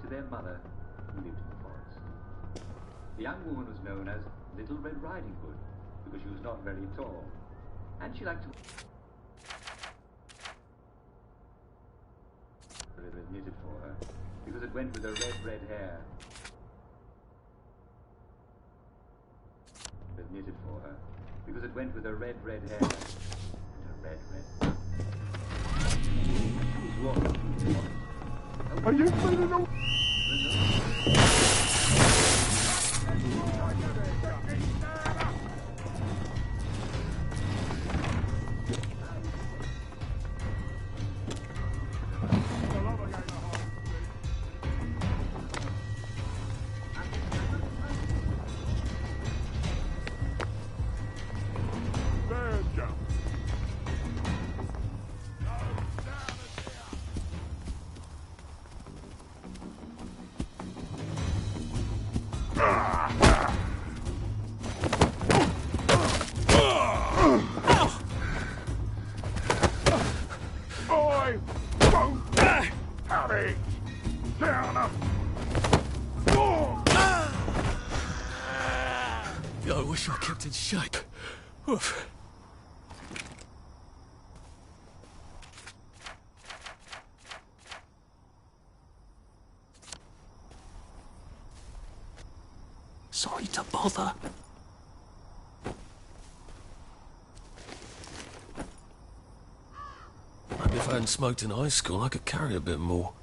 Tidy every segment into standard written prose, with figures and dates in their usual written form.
to their mother, who lived in the forest. The young woman was known as Little Red Riding Hood, because she was not very tall, and she liked to... It was knitted for her, because it went with her red hair. It was knitted for her, because it went with her red hair, and her red... She was walking through the forest. Are you feeling all... I wish I kept in shape. Oof. Sorry to bother. Maybe if I hadn't smoked in high school, I could carry a bit more.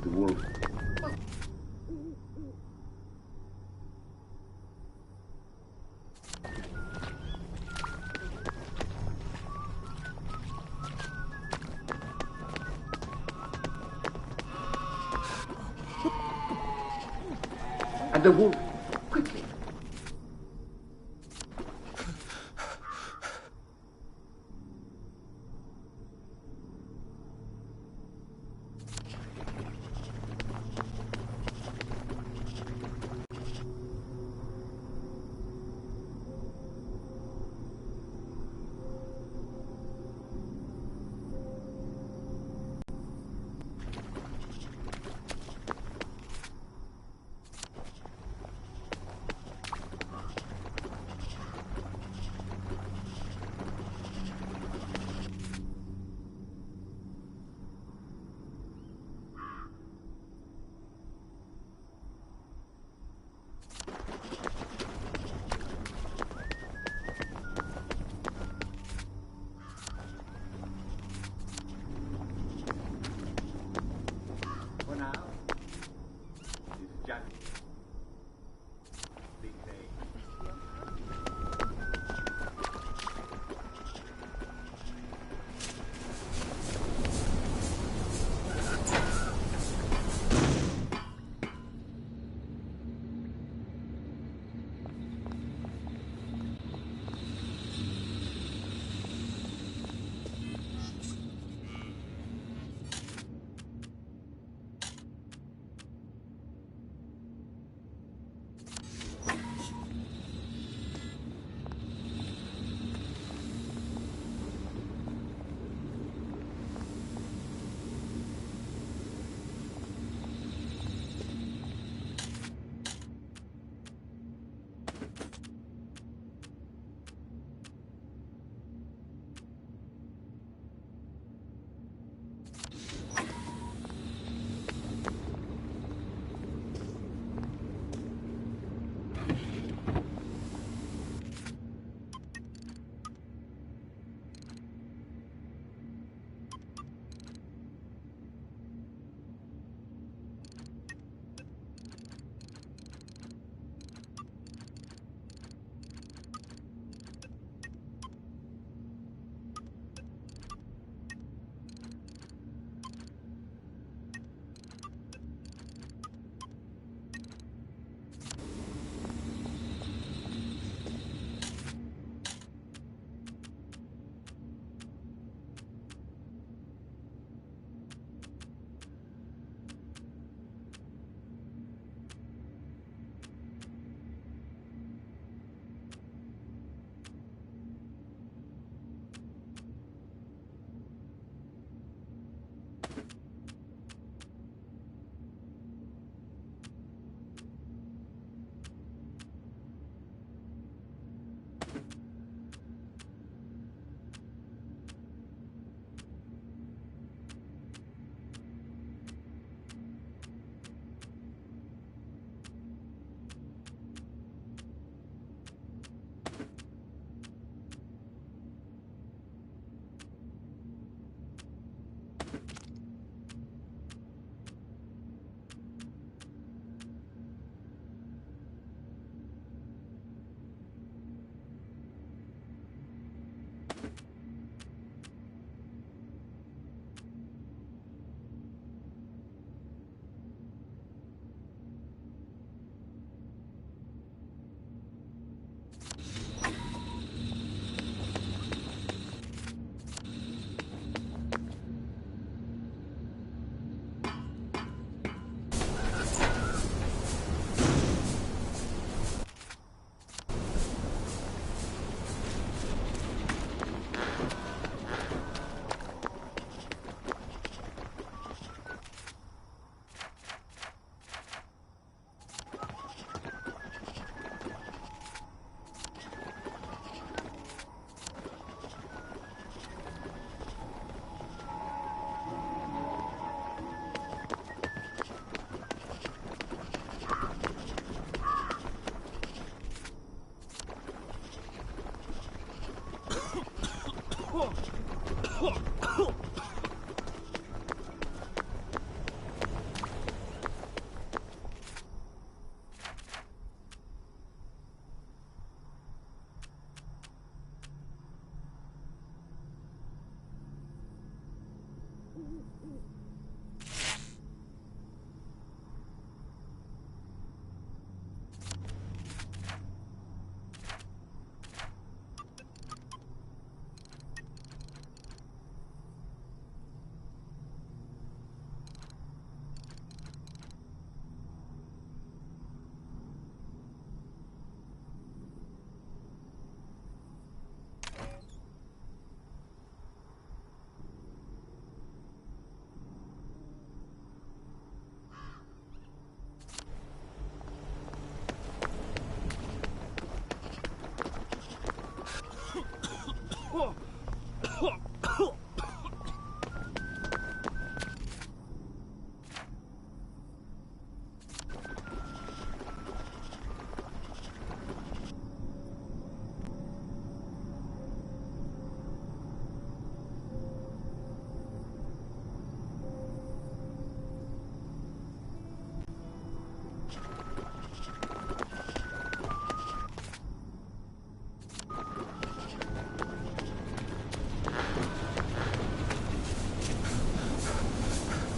The wolf. And the wolf, quickly.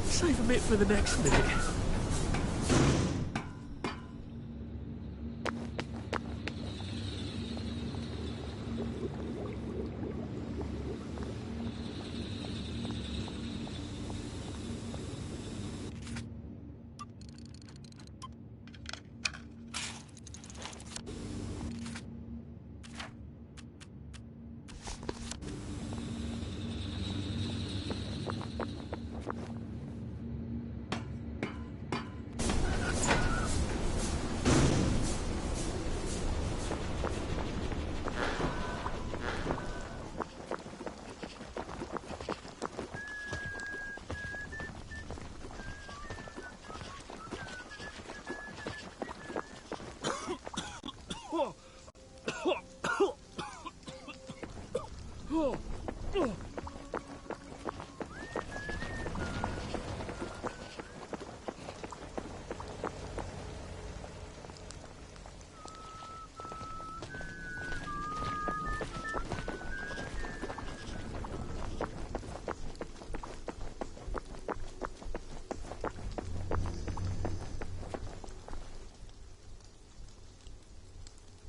Save a bit for the next minute.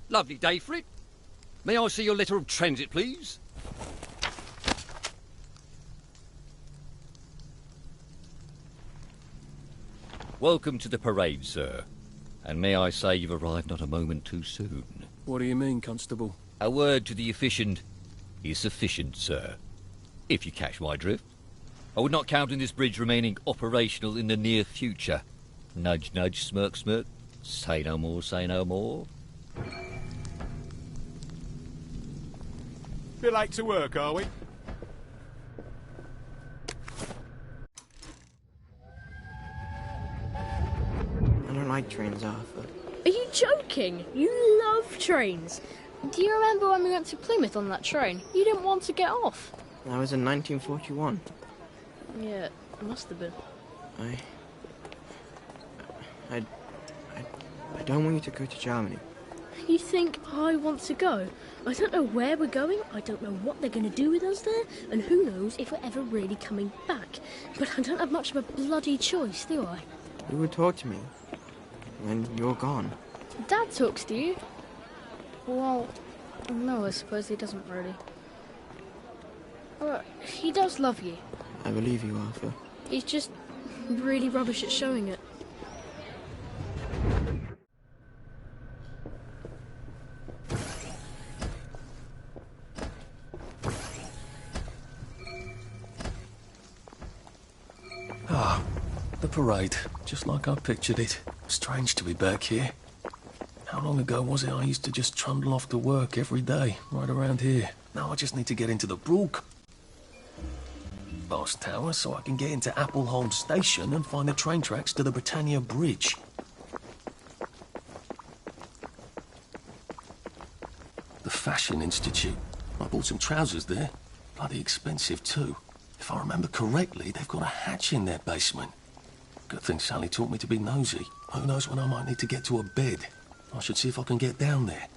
Lovely day for it. May I see your letter of transit, please? Welcome to the parade, sir. And may I say you've arrived not a moment too soon. What do you mean, Constable? A word to the efficient is sufficient, sir. If you catch my drift. I would not count on this bridge remaining operational in the near future. Nudge, nudge, smirk, smirk. Say no more, say no more. Bit late to work, are we? I don't like trains, Arthur. Are you joking? You love trains. Do you remember when we went to Plymouth on that train? You didn't want to get off. That was in 1941. Yeah, it must have been. I don't want you to go to Germany. You think I want to go? I don't know where we're going, I don't know what they're going to do with us there, and who knows if we're ever really coming back. But I don't have much of a bloody choice, do I? You would talk to me when you're gone. Dad talks to you? Well, no, I suppose he doesn't really. Well, he does love you. I believe you, Arthur. He's just really rubbish at showing it. Ah, the parade. Just like I pictured it. Strange to be back here. How long ago was it I used to just trundle off to work every day, right around here? Now I just need to get into the Brook. Boss Tower, so I can get into Appleholm Station and find the train tracks to the Britannia Bridge. The Fashion Institute. I bought some trousers there. Bloody expensive too. If I remember correctly, they've got a hatch in their basement. Good thing Sally taught me to be nosy. Who knows when I might need to get to a bed. I should see if I can get down there.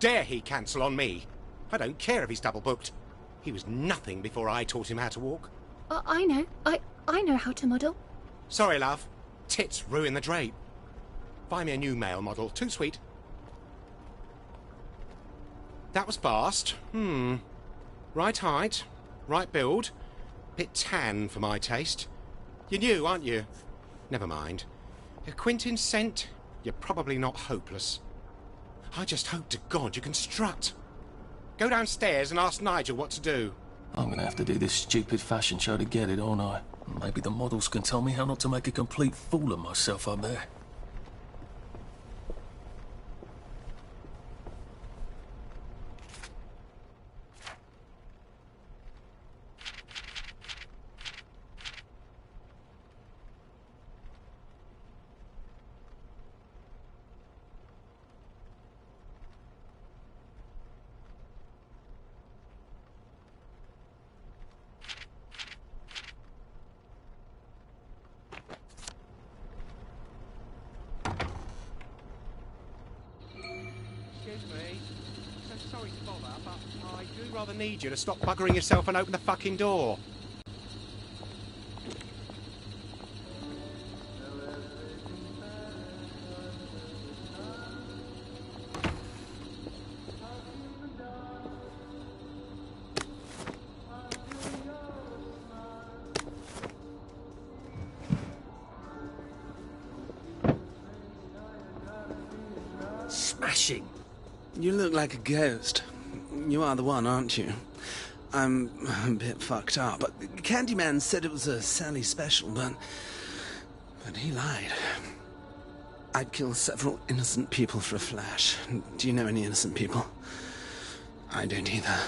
dare he cancel on me? I don't care if he's double booked. He was nothing before I taught him how to walk. I know. I know how to model. Sorry, love. Tits ruin the drape. Find me a new male model. Too sweet. That was fast. Right height, right build. Bit tan for my taste. You're new, aren't you? Never mind. If Quentin's sent, you're probably not hopeless. I just hope to God you can strut. Go downstairs and ask Nigel what to do. I'm gonna have to do this stupid fashion show to get it, aren't I? Maybe the models can tell me how not to make a complete fool of myself up there. Excuse me. So sorry to bother, but I do rather need you to stop buggering yourself and open the fucking door. Smashing! You look like a ghost. You are the one, aren't you? I'm a bit fucked up. Candyman said it was a Sally special, but he lied. I'd kill several innocent people for a flash. Do you know any innocent people? I don't either.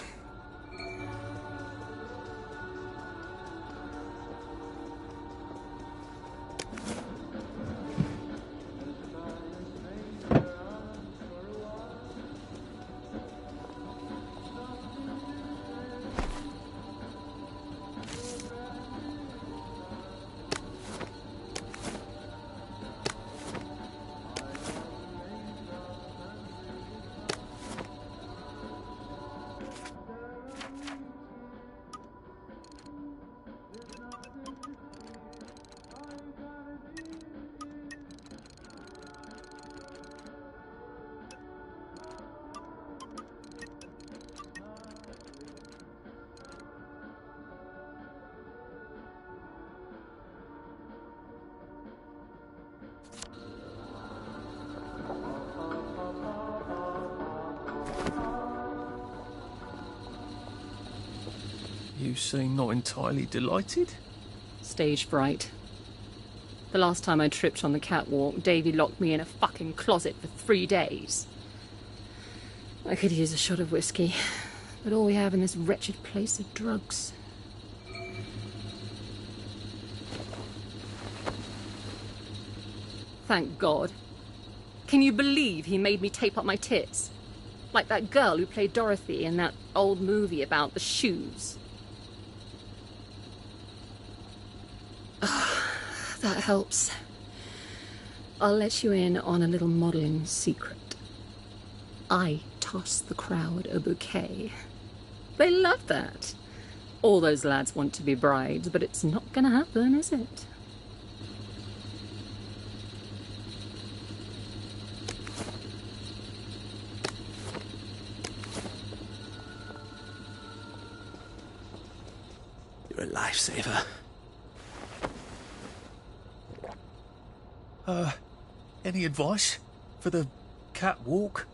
You seem not entirely delighted? Stage fright. The last time I tripped on the catwalk, Davy locked me in a fucking closet for 3 days. I could use a shot of whiskey, but all we have in this wretched place are drugs. Thank God. Can you believe he made me tape up my tits? Like that girl who played Dorothy in that old movie about the shoes. That helps. I'll let you in on a little modelling secret. I toss the crowd a bouquet. They love that. All those lads want to be brides, but it's not gonna happen, is it? You're a lifesaver. Any advice for the catwalk?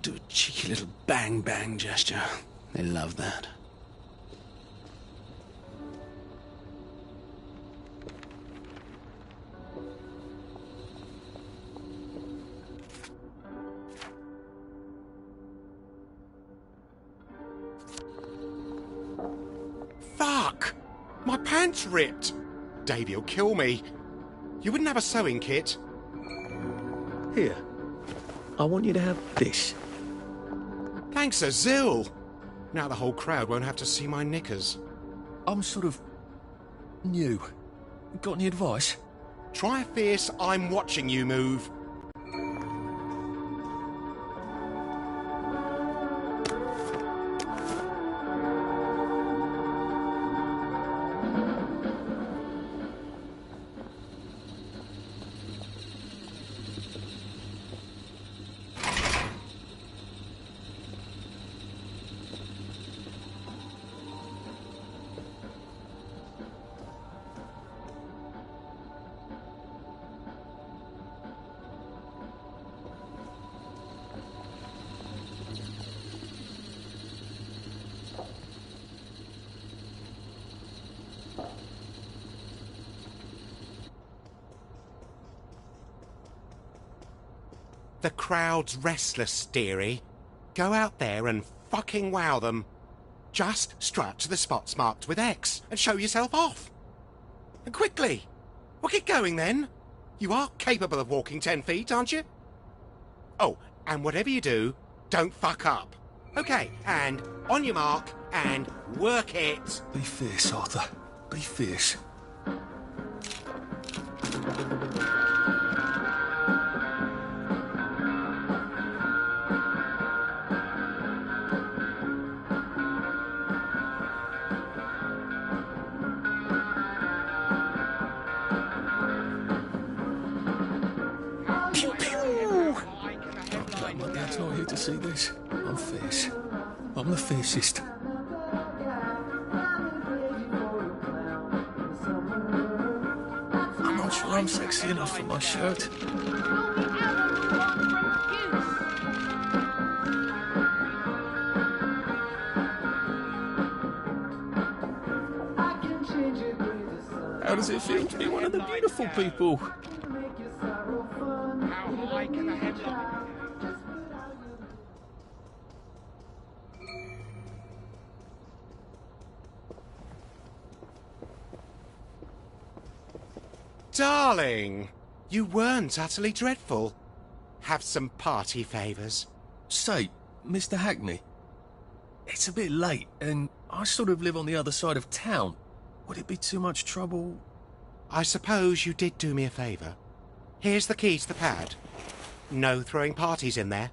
Do a cheeky little bang-bang gesture. They love that. Fuck! My pants ripped! Davy'll kill me. You wouldn't have a sewing kit? Here. I want you to have this. Thanks a zill. Now the whole crowd won't have to see my knickers. I'm sort of new. Got any advice? Try a fierce I'm watching you move. The crowd's restless, dearie. Go out there and fucking wow them. Just strut to the spots marked with X and show yourself off. And quickly. Well, get going then. You are capable of walking 10 feet, aren't you? Oh, and whatever you do, don't fuck up. Okay, and on your mark, and work it. Be fierce, Arthur. Be fierce. Pew, pew! My dad's not here to see this. I'm fierce. I'm the fiercest. I'm not sure I'm sexy enough for my shirt. How does it feel to be one of the beautiful people? How high can the headline? Darling, you weren't utterly dreadful. Have some party favours. Say, Mr. Hackney, it's a bit late, and I sort of live on the other side of town. Would it be too much trouble? I suppose you did do me a favour. Here's the key to the pad. No throwing parties in there.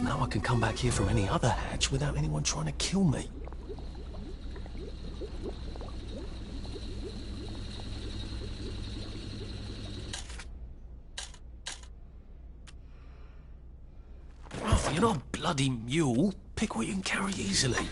Now I can come back here from any other hatch without anyone trying to kill me. Arthur, you're not a bloody mule. Pick what you can carry easily.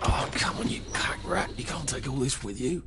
Oh, come on, you pack rat. You can't take all this with you.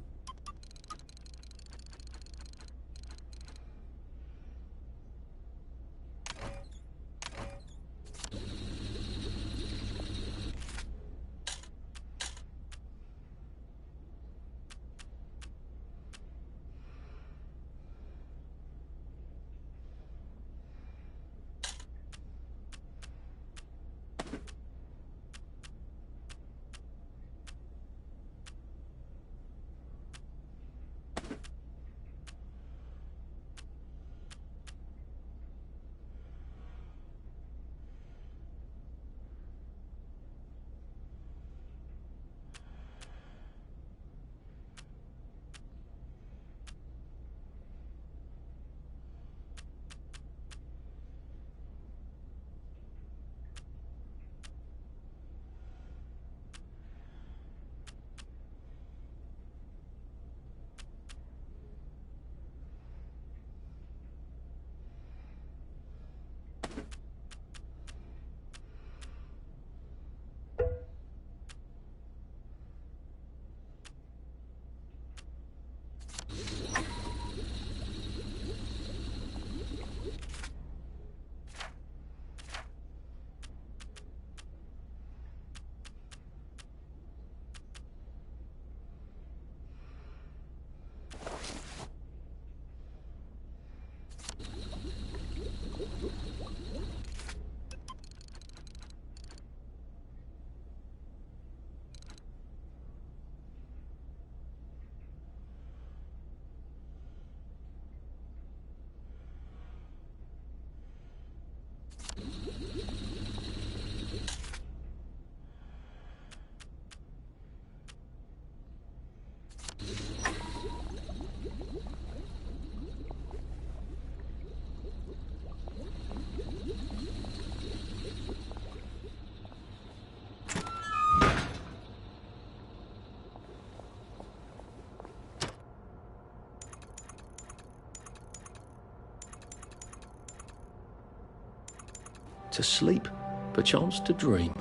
To sleep, perchance to dream.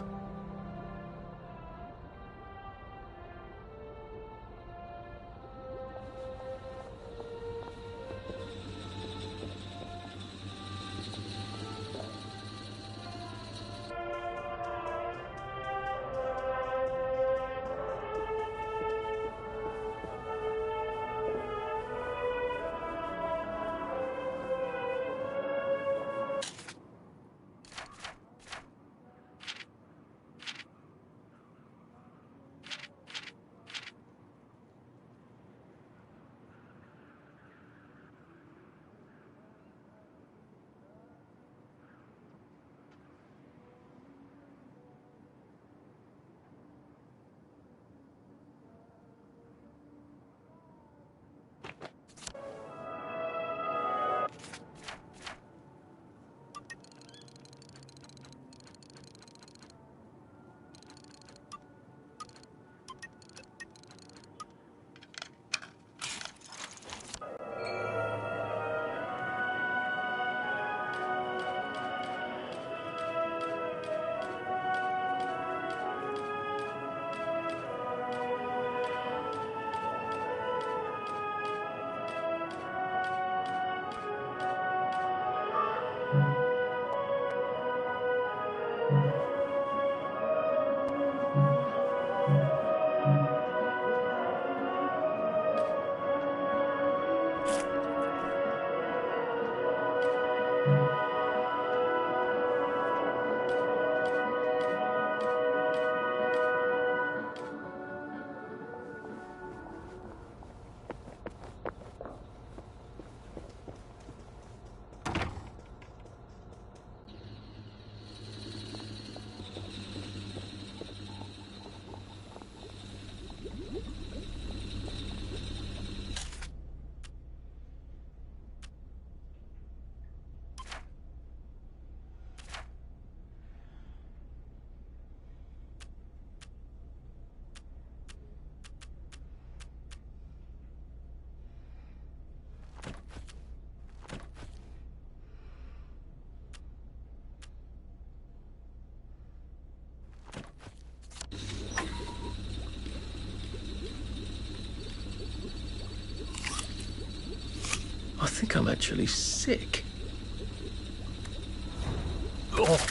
I think I'm actually sick. Oh.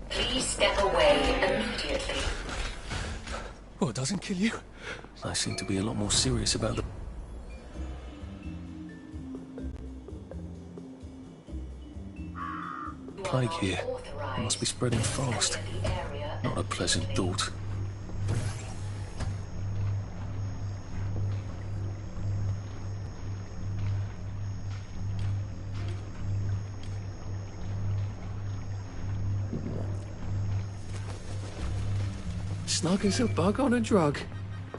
Please step away immediately. Oh, it doesn't kill you? They seem to be a lot more serious about the... plague here. It must be spreading fast. Not a pleasant thought. Snug as a bug on a drug.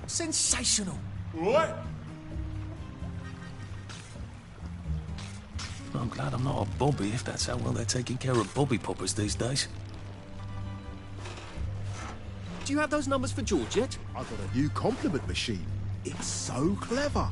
Sensational. Right. I'm glad I'm not a Bobby, if that's how well they're taking care of Bobby Poppers these days. Do you have those numbers for George yet? I've got a new compliment machine. It's so clever.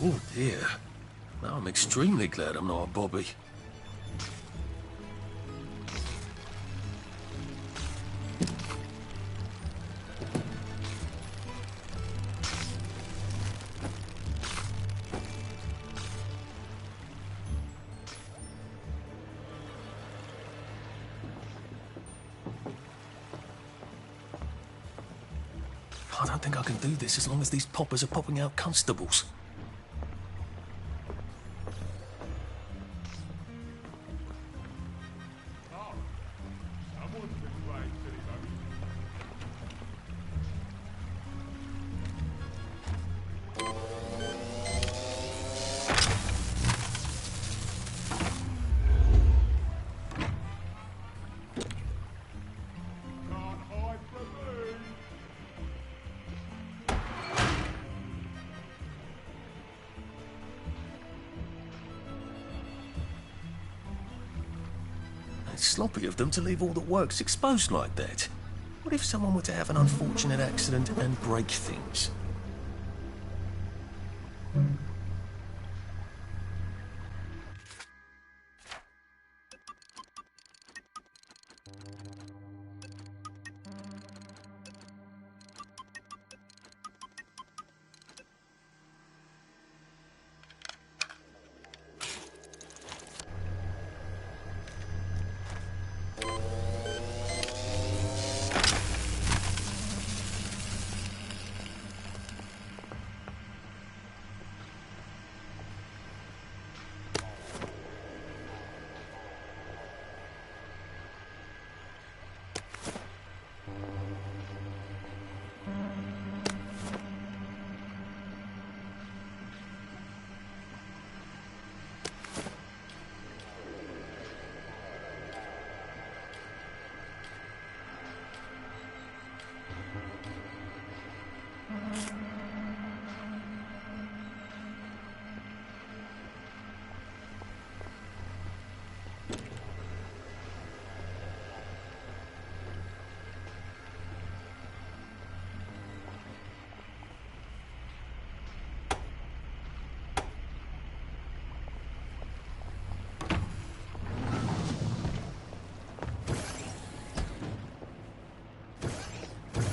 Oh dear. Now I'm extremely glad I'm not a Bobby. I don't think I can do this as long as these poppers are popping out constables. It's sloppy of them to leave all the works exposed like that. What if someone were to have an unfortunate accident and break things?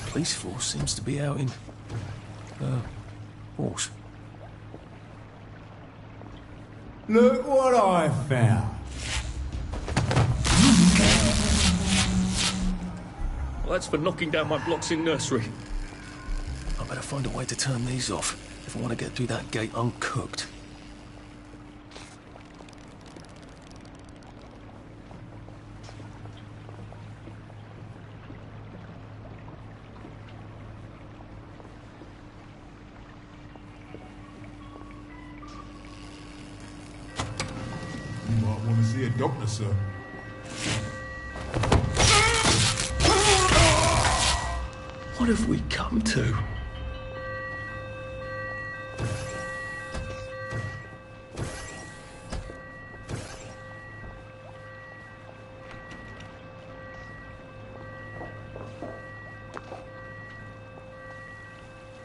Police force seems to be out in force. Look what I found. Well, that's for knocking down my blocks in nursery. I better find a way to turn these off if I want to get through that gate uncooked. You might want to see a doctor, sir. What have we come to?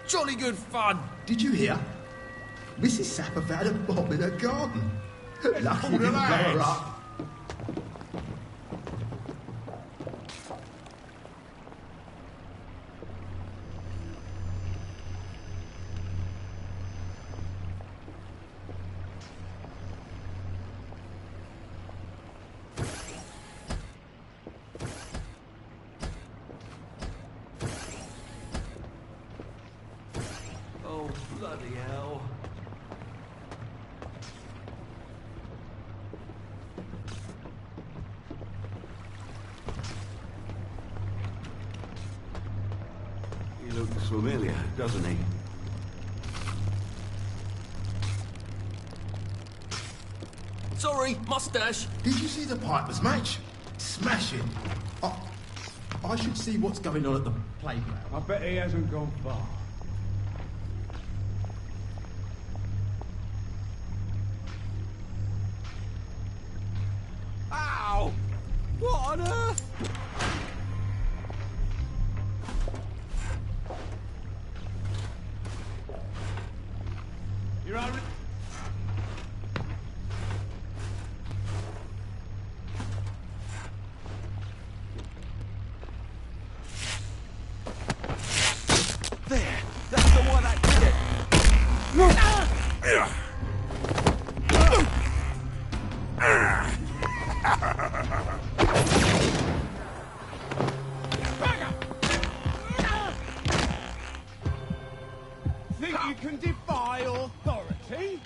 Jolly good fun. Did you hear? Mrs. Sapper found a bomb in her garden. Lucky you didn't blow her up. Oh, bloody hell. He looks familiar, doesn't he? Sorry, mustache. Did you see the Piper's match? Smashing. I should see what's going on at the playground. I bet he hasn't gone far. Ow! What on earth? You're Think you can defy authority?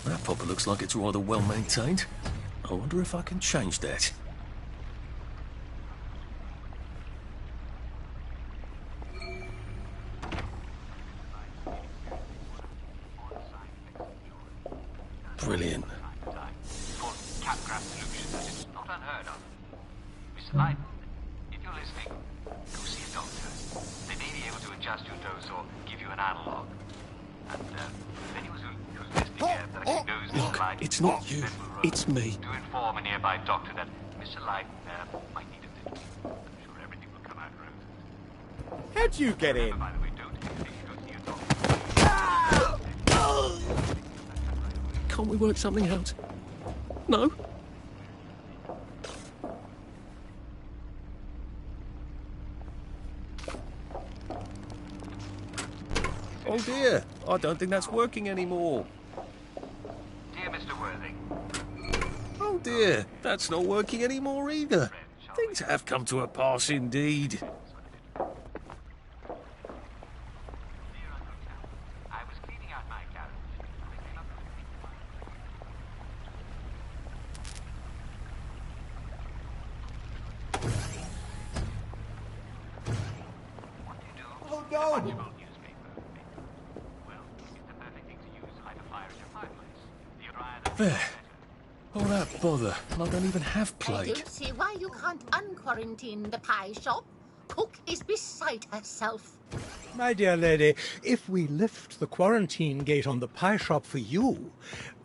That popper looks like it's rather well maintained. I wonder if I can change that. Brilliant. Capgraph solutions is not unheard of. Mr. Light, if you're listening, go see a doctor. They may be able to adjust your dose or give you an analog. And if anyone who's listening that actually knows Mr. Light, It's not you, it's me. to inform a nearby doctor that Mr. Light might need a visit. I'm sure everything will come out right. How'd you get in? By the way, don't hesitate to go see a doctor. Can't we work something out? No? Oh dear, I don't think that's working anymore. Dear Mr. Worthing, Oh dear, that's not working anymore either. Things have come to a pass indeed. I was cleaning out my garage. Hold on! Well, it's the perfect thing to use to light a fire in your fireplace. The drier the There. All that bother. I don't even have I plague. don't see why you can't unquarantine the pie shop. Cook is beside herself. My dear lady, if we lift the quarantine gate on the pie shop for you,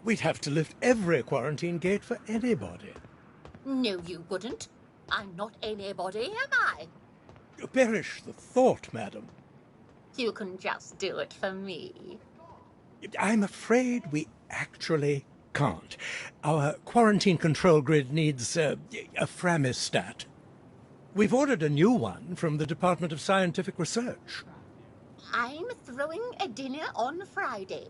we'd have to lift every quarantine gate for anybody. No, you wouldn't. I'm not anybody, am I? Perish the thought, madam. You can just do it for me. I'm afraid we actually can't. Our quarantine control grid needs a Framistat. We've ordered a new one from the Department of Scientific Research. I'm throwing a dinner on Friday.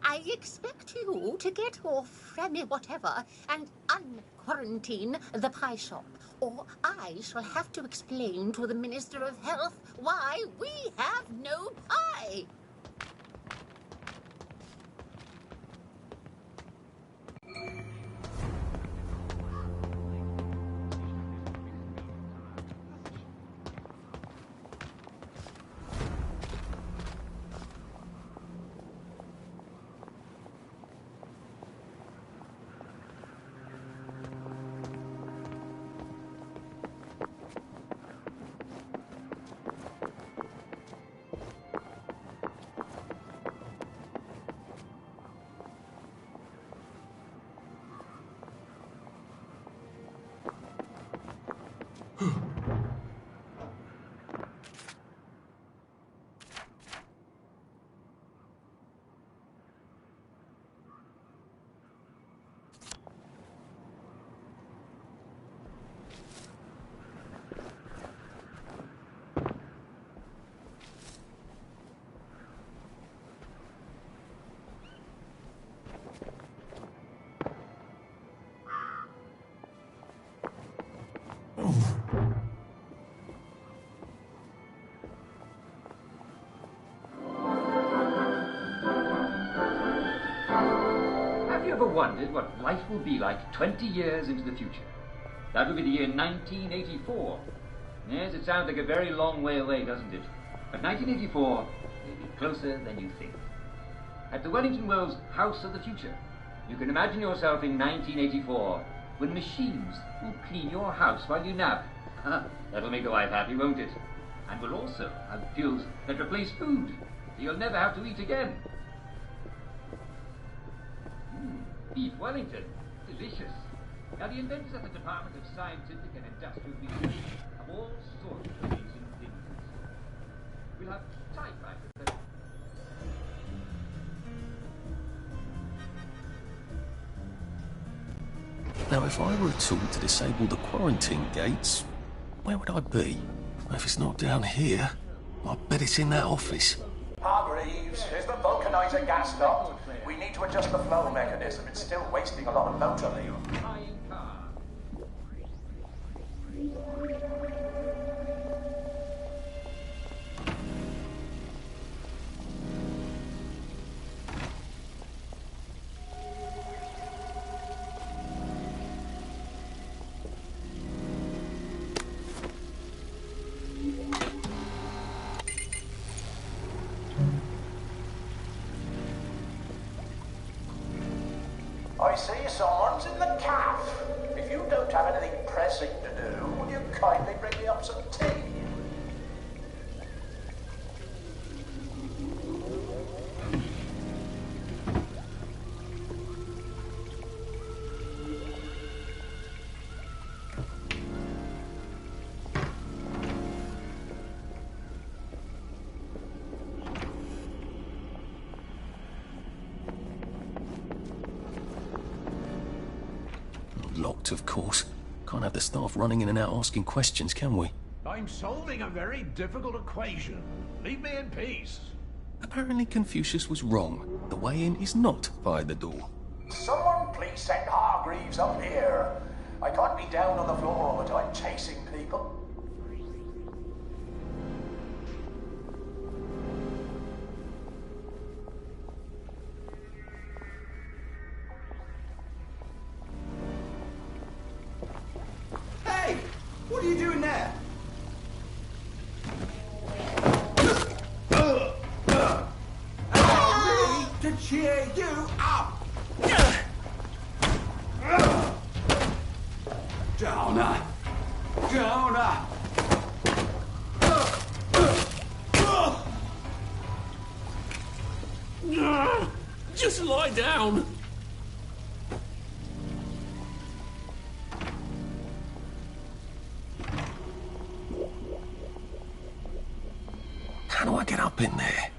I expect you to get off Fremy whatever and unquarantine the pie shop, or I shall have to explain to the Minister of Health why we have no pie. Have you ever wondered what life will be like 20 years into the future? That would be the year 1984. Yes, it sounds like a very long way away, doesn't it? But 1984 may be closer than you think. At the Wellington Wells House of the Future, you can imagine yourself in 1984 when machines will clean your house while you nap. That'll make the wife happy, won't it? And we'll also have pills that replace food, so you'll never have to eat again. Beef Wellington, delicious. Now the inventors at the Department of Scientific and Industrial Research have all sorts of amazing things. We'll have typewriters that... Now, if I were a tool to disable the quarantine gates, where would I be? If it's not down here, I bet it's in that office. Hargreaves, is the vulcanizer gas stopped? We need to adjust the flow mechanism. It's still wasting a lot of motor fuel. I see someone's in the caff. If you don't have anything pressing to do, would you kindly bring me up some tea? Locked, of course. Can't have the staff running in and out asking questions, can we? I'm solving a very difficult equation. Leave me in peace. Apparently Confucius was wrong. The way in is not by the door. Someone please send Hargreaves up here. I can't be down on the floor all the time chasing people. Hey! What are you doing there? Allow me to cheer you up! Jonah! Jonah! Just lie down. How do I get up in there?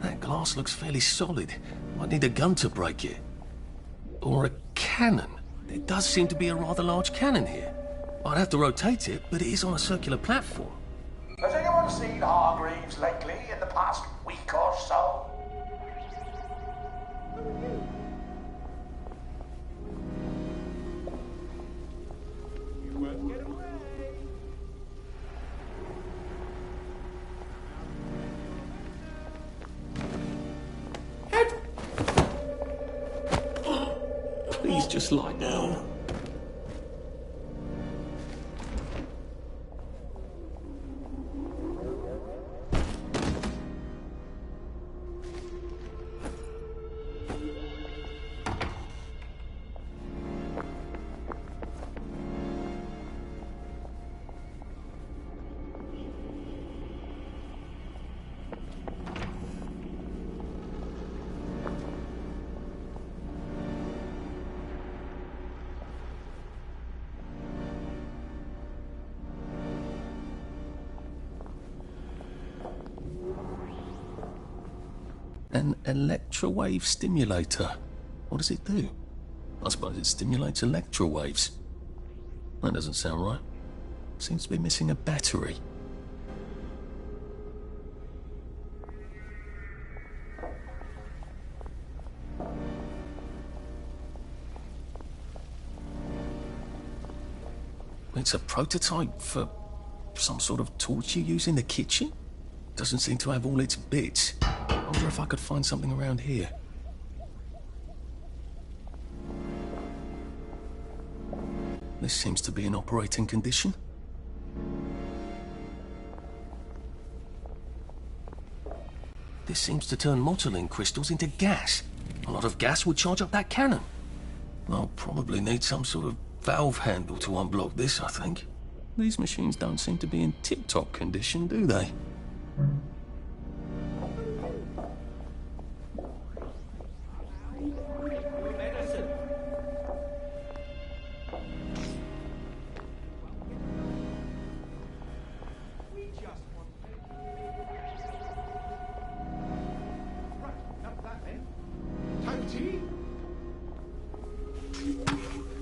That glass looks fairly solid. Might need a gun to break it. Or a cannon. There does seem to be a rather large cannon here. I'd have to rotate it, but it is on a circular platform. Has anyone seen Hargreaves lately in the past week or so? Please just lie down. An electrowave stimulator. What does it do? I suppose it stimulates electrowaves. That doesn't sound right. Seems to be missing a battery. It's a prototype for some sort of torch you use in the kitchen? Doesn't seem to have all its bits. I wonder if I could find something around here. This seems to be in operating condition. This seems to turn modeling crystals into gas. A lot of gas would charge up that cannon. I'll probably need some sort of valve handle to unblock this, I think. These machines don't seem to be in tip-top condition, do they?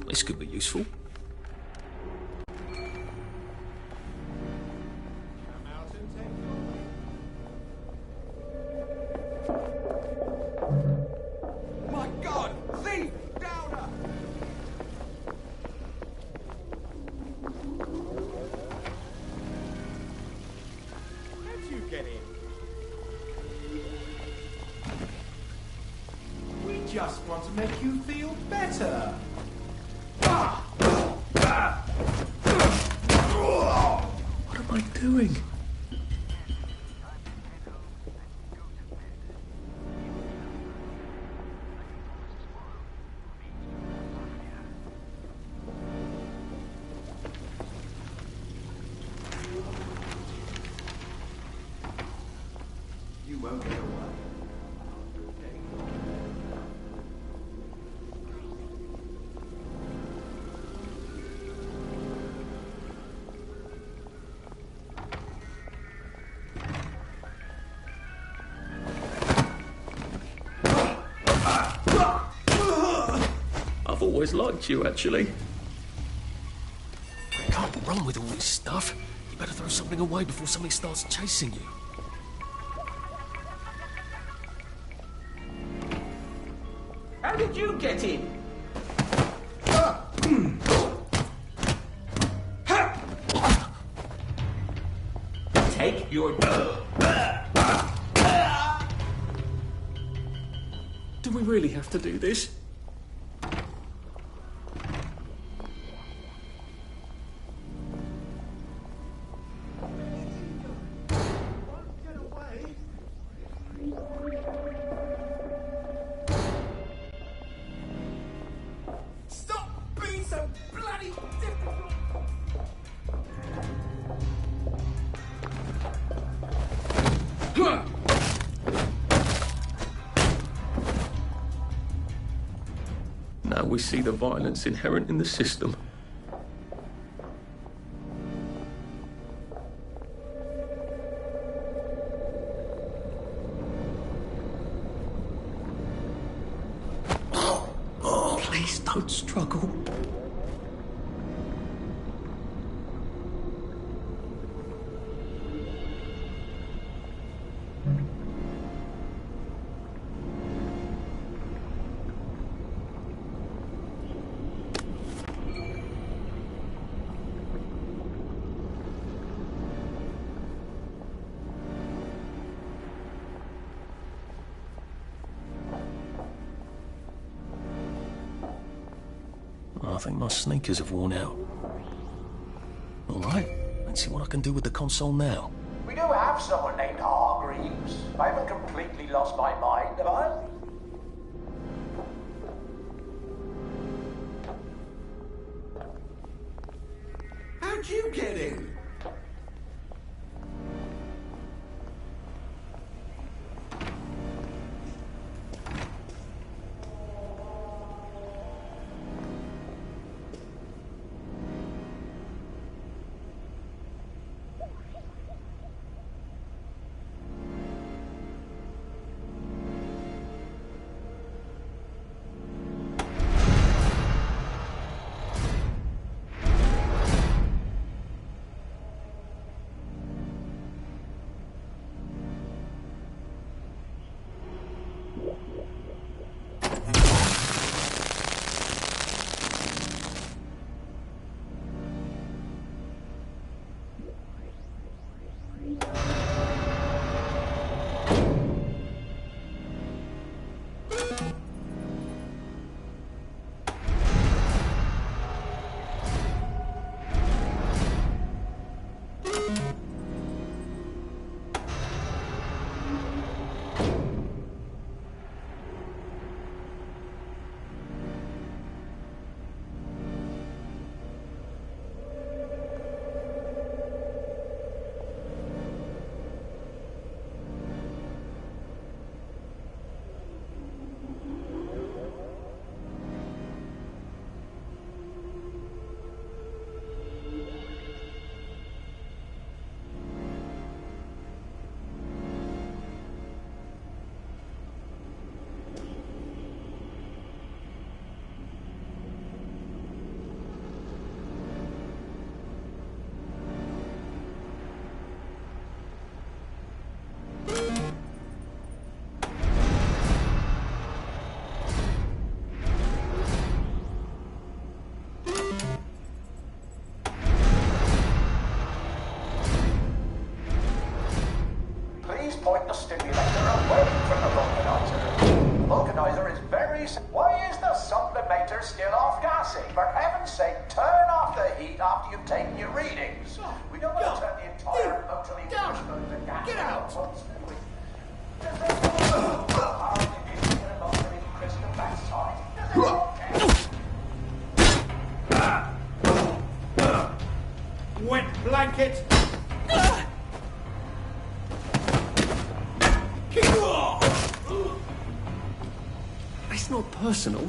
This could be useful. My God! Thief! Downer! How'd you get in? We just want to make you feel better. What am I doing? You won't get away. I've always liked you, actually. I can't run with all this stuff. You better throw something away before something starts chasing you. How did you get in? Take your... Do we really have to do this? Stop being so bloody difficult! Now we see the violence inherent in the system. Oh, please don't struggle. I think my sneakers have worn out. All right, let's see what I can do with the console now. We do have someone named Hargreaves. I haven't completely lost my mind, have I? How'd you get in? point the stimulator away from the vulcanizer. The vulcanizer is very... Why is the sublimator still off gassing? For heaven's sake, turn off the heat after you've taken your readings. We don't want to turn the entire motor to gas. Get out! Wet blanket! It's not personal.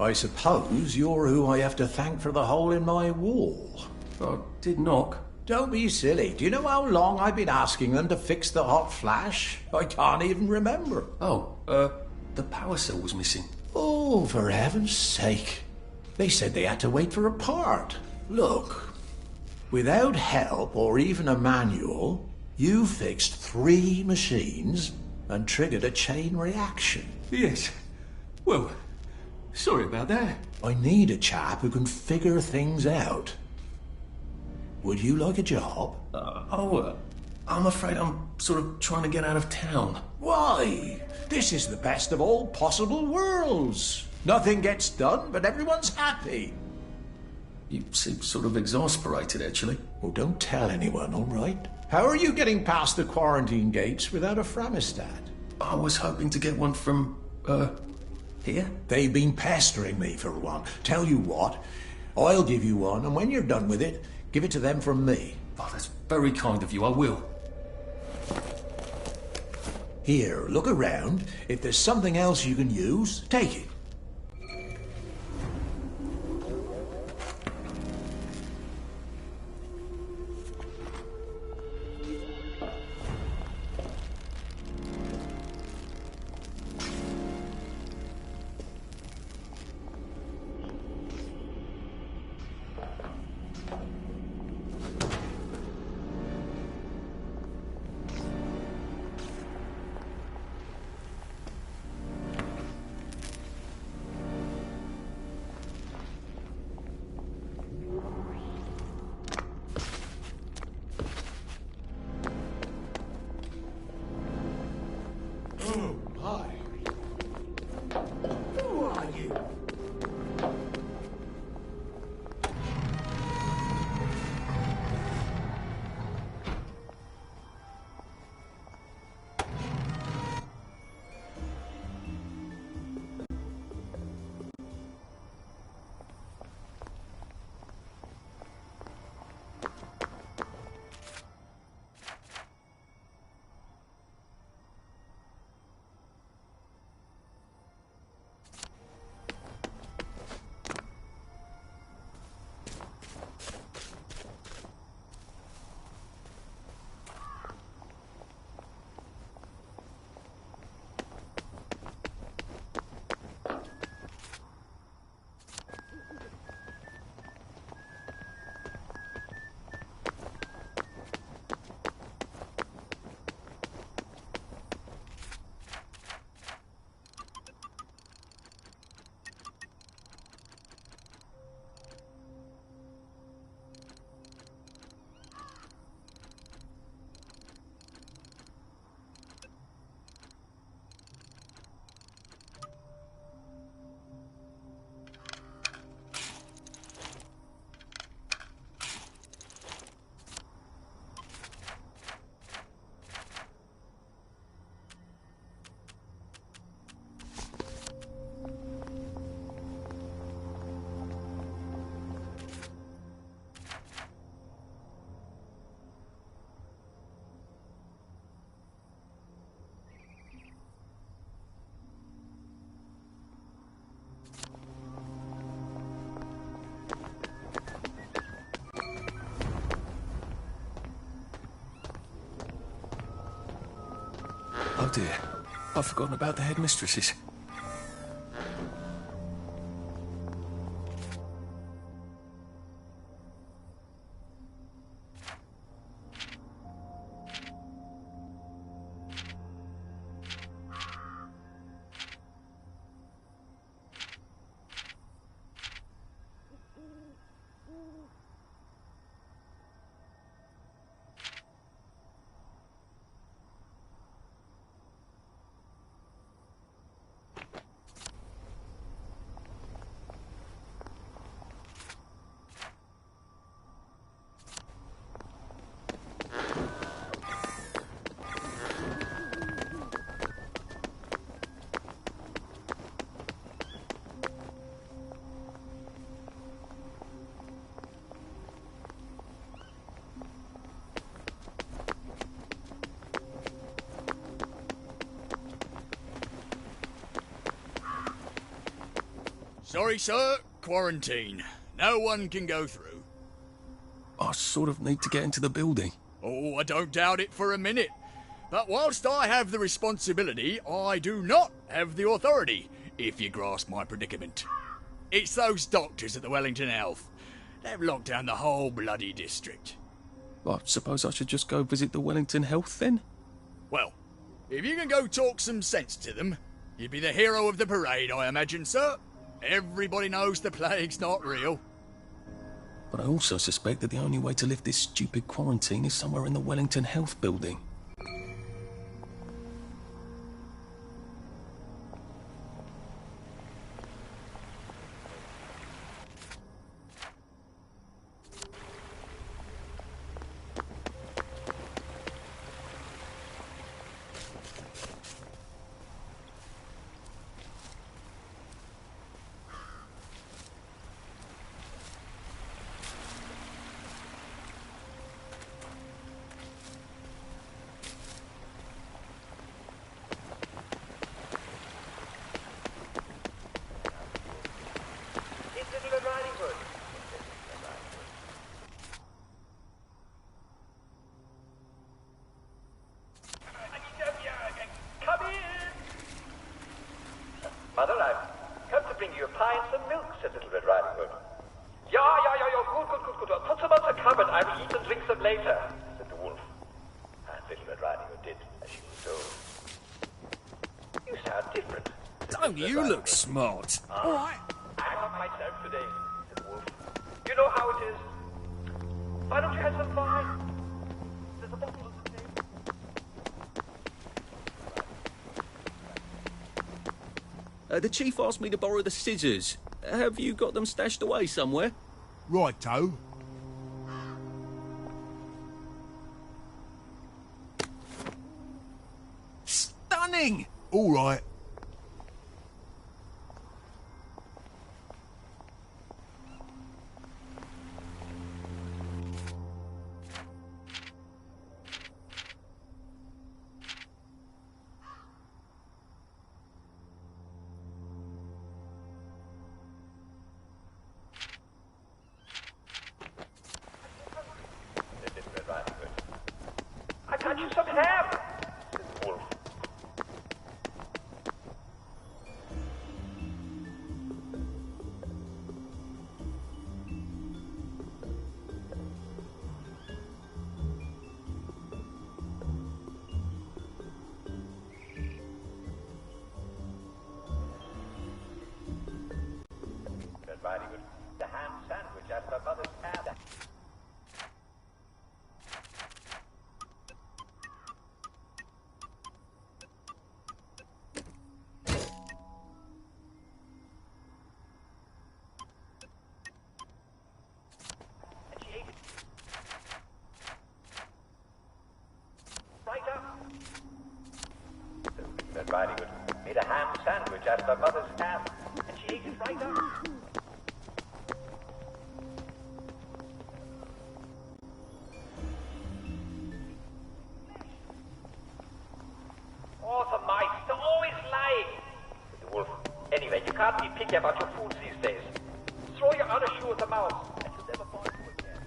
I suppose you're who I have to thank for the hole in my wall. I did knock. Don't be silly. Do you know how long I've been asking them to fix the hot flash? I can't even remember. Oh, the power cell was missing. Oh, for heaven's sake. They said they had to wait for a part. Look, without help or even a manual, you fixed 3 machines and triggered a chain reaction. Yes. Well, sorry about that. I need a chap who can figure things out. Would you like a job? I'm afraid I'm sort of trying to get out of town. Why? This is the best of all possible worlds. Nothing gets done, but everyone's happy. You seem sort of exasperated, actually. Well, don't tell anyone, all right? How are you getting past the quarantine gates without a Framistat? I was hoping to get one from, here? They've been pestering me for one. Tell you what, I'll give you one, and when you're done with it, give it to them from me. Oh, that's very kind of you, I will. Here, look around. If there's something else you can use, take it. Oh dear, I've forgotten about the headmistresses. Sorry, sir. Quarantine. No one can go through. I sort of need to get into the building. Oh, I don't doubt it for a minute. But whilst I have the responsibility, I do not have the authority, if you grasp my predicament. It's those doctors at the Wellington Health. They've locked down the whole bloody district. I suppose I should just go visit the Wellington Health then? Well, if you can go talk some sense to them, you'd be the hero of the parade, I imagine, sir. Everybody knows the plague's not real. But I also suspect that the only way to lift this stupid quarantine is somewhere in the Wellington Health building. Don't you look smart? All right. I'm not myself today, said the wolf. You know how it is. Why don't you have some wine? There's a bottle on the table. The chief asked me to borrow the scissors. Have you got them stashed away somewhere? Righto. Stunning! All right. I got you some ham, said the wolf. Very good. The ham sandwich at my mother's house. And she ate it. Right up. That's very good. Made a ham sandwich out of her mother's ham. And she ate it right up. Oh, the mice, they're always lying, said the wolf. Anyway, you can't be picky about your food these days. Throw your other shoe at the mouse, and you'll never find you again.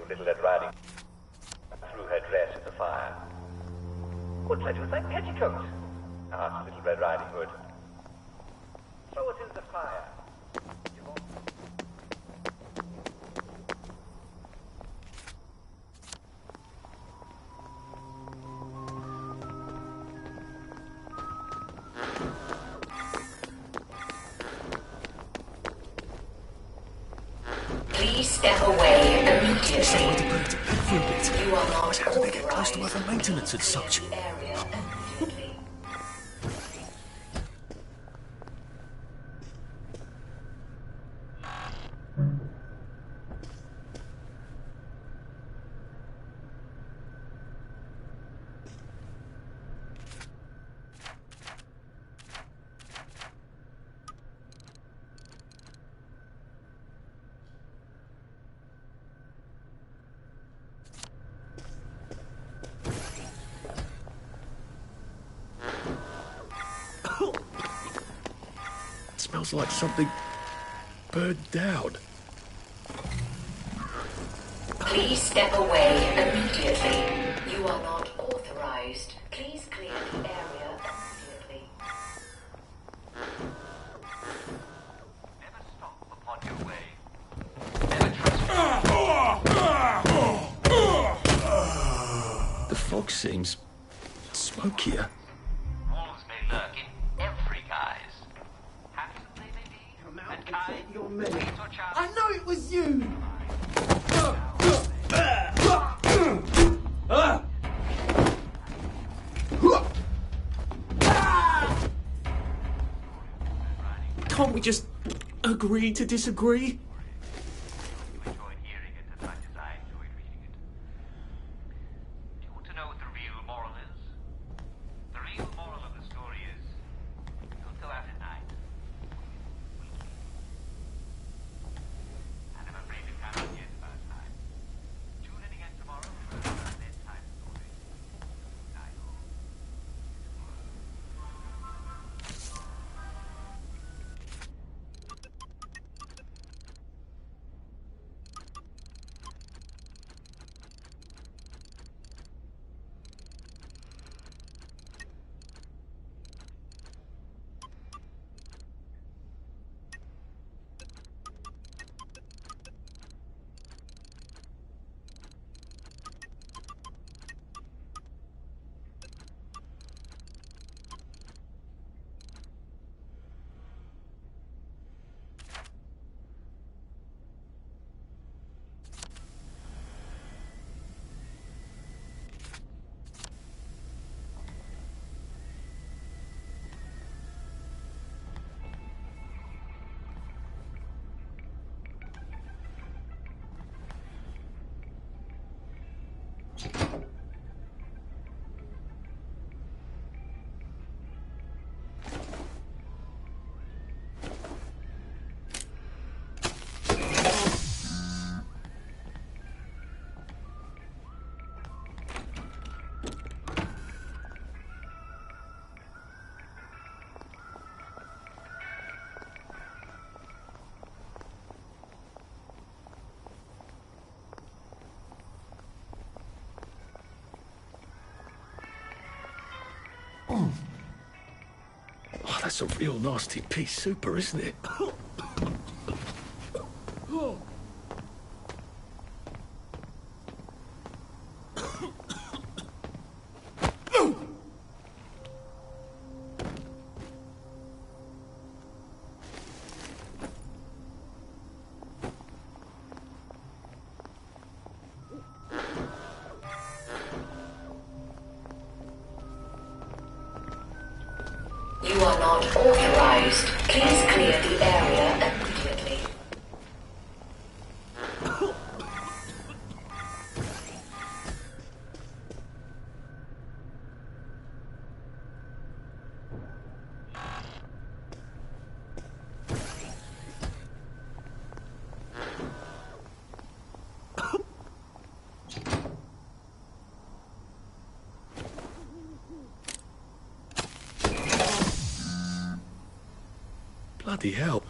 Little Red Riding threw her dress in the fire. What's I do with my petticoat? Asked Little Red Riding Hood. Throw it in the fire. You won't. Please step away immediately. Someone to put it to bed for a bit. You are not How do they get close authorized to other maintenance and such? to the area immediately. Smells like something burned down. Please step away immediately. You are not authorized. Please clear the area immediately. Never stop upon your way. The fog seems smokier. Wolves may lurk in every guise. Handsome they may be, and kind, sweet or charming. I know it was you! Can't we just agree to disagree? You enjoyed hearing it as much as I enjoyed reading it. Do you want to know what the real moral is? The real moral of the story is, don't go out at night. We'll that's a real nasty pea super, isn't it? You are not authorized. Please clear the area immediately. Bloody hell.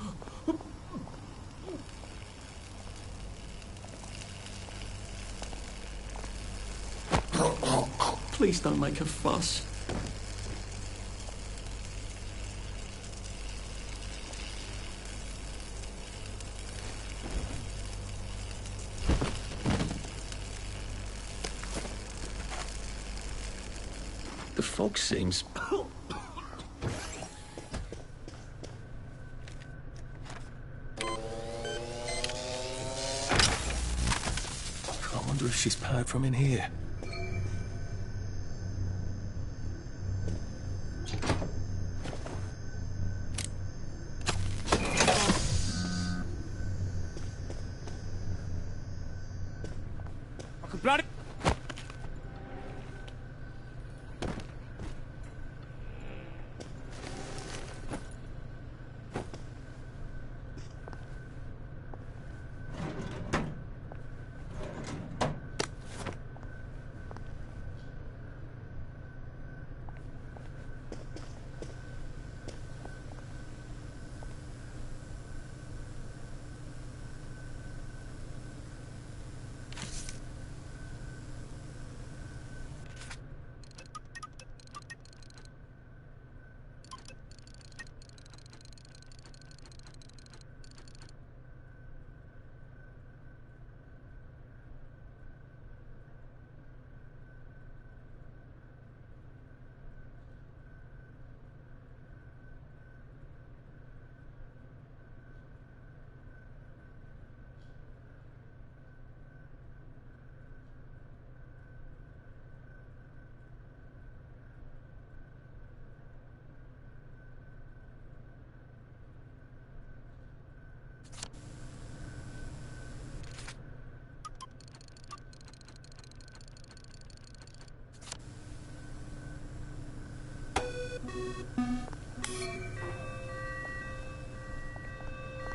Please don't make a fuss. The fog seems... I wonder if she's powered from in here. Bloody...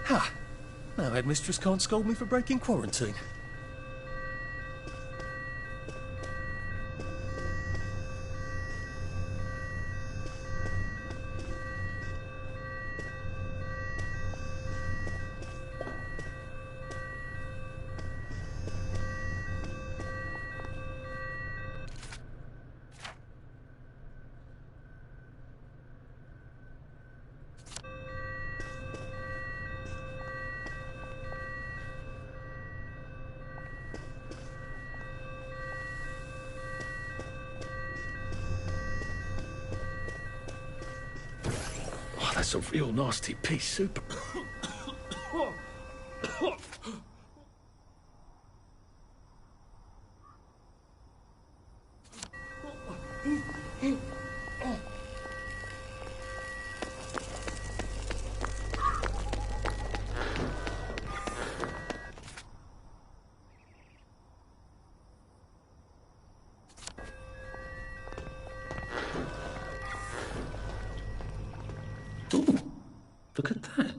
Ha! Now Headmistress can't scold me for breaking quarantine. Oh, that's a real nasty pea super. Ooh, look at that.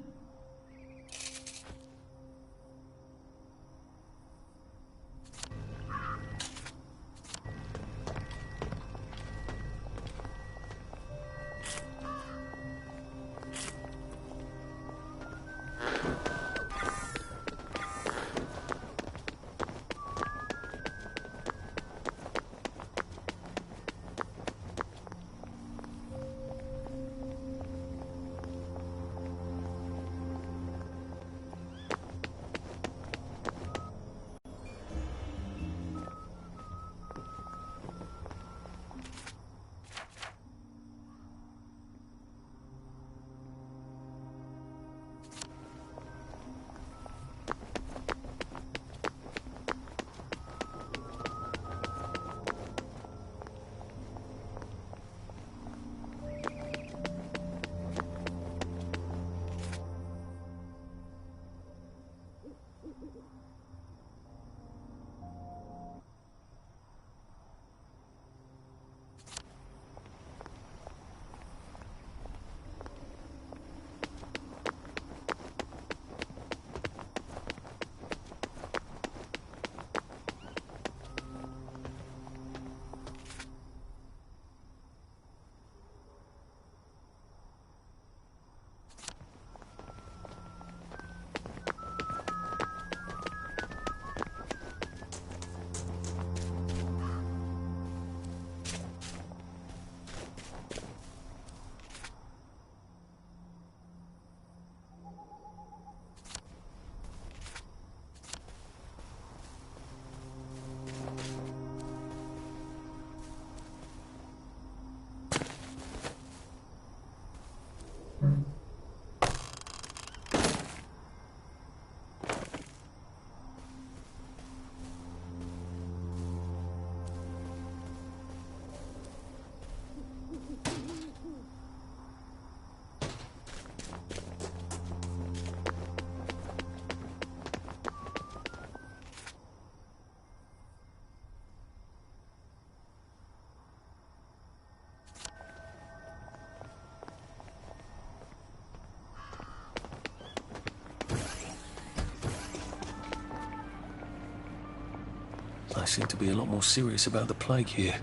They seem to be a lot more serious about the plague here.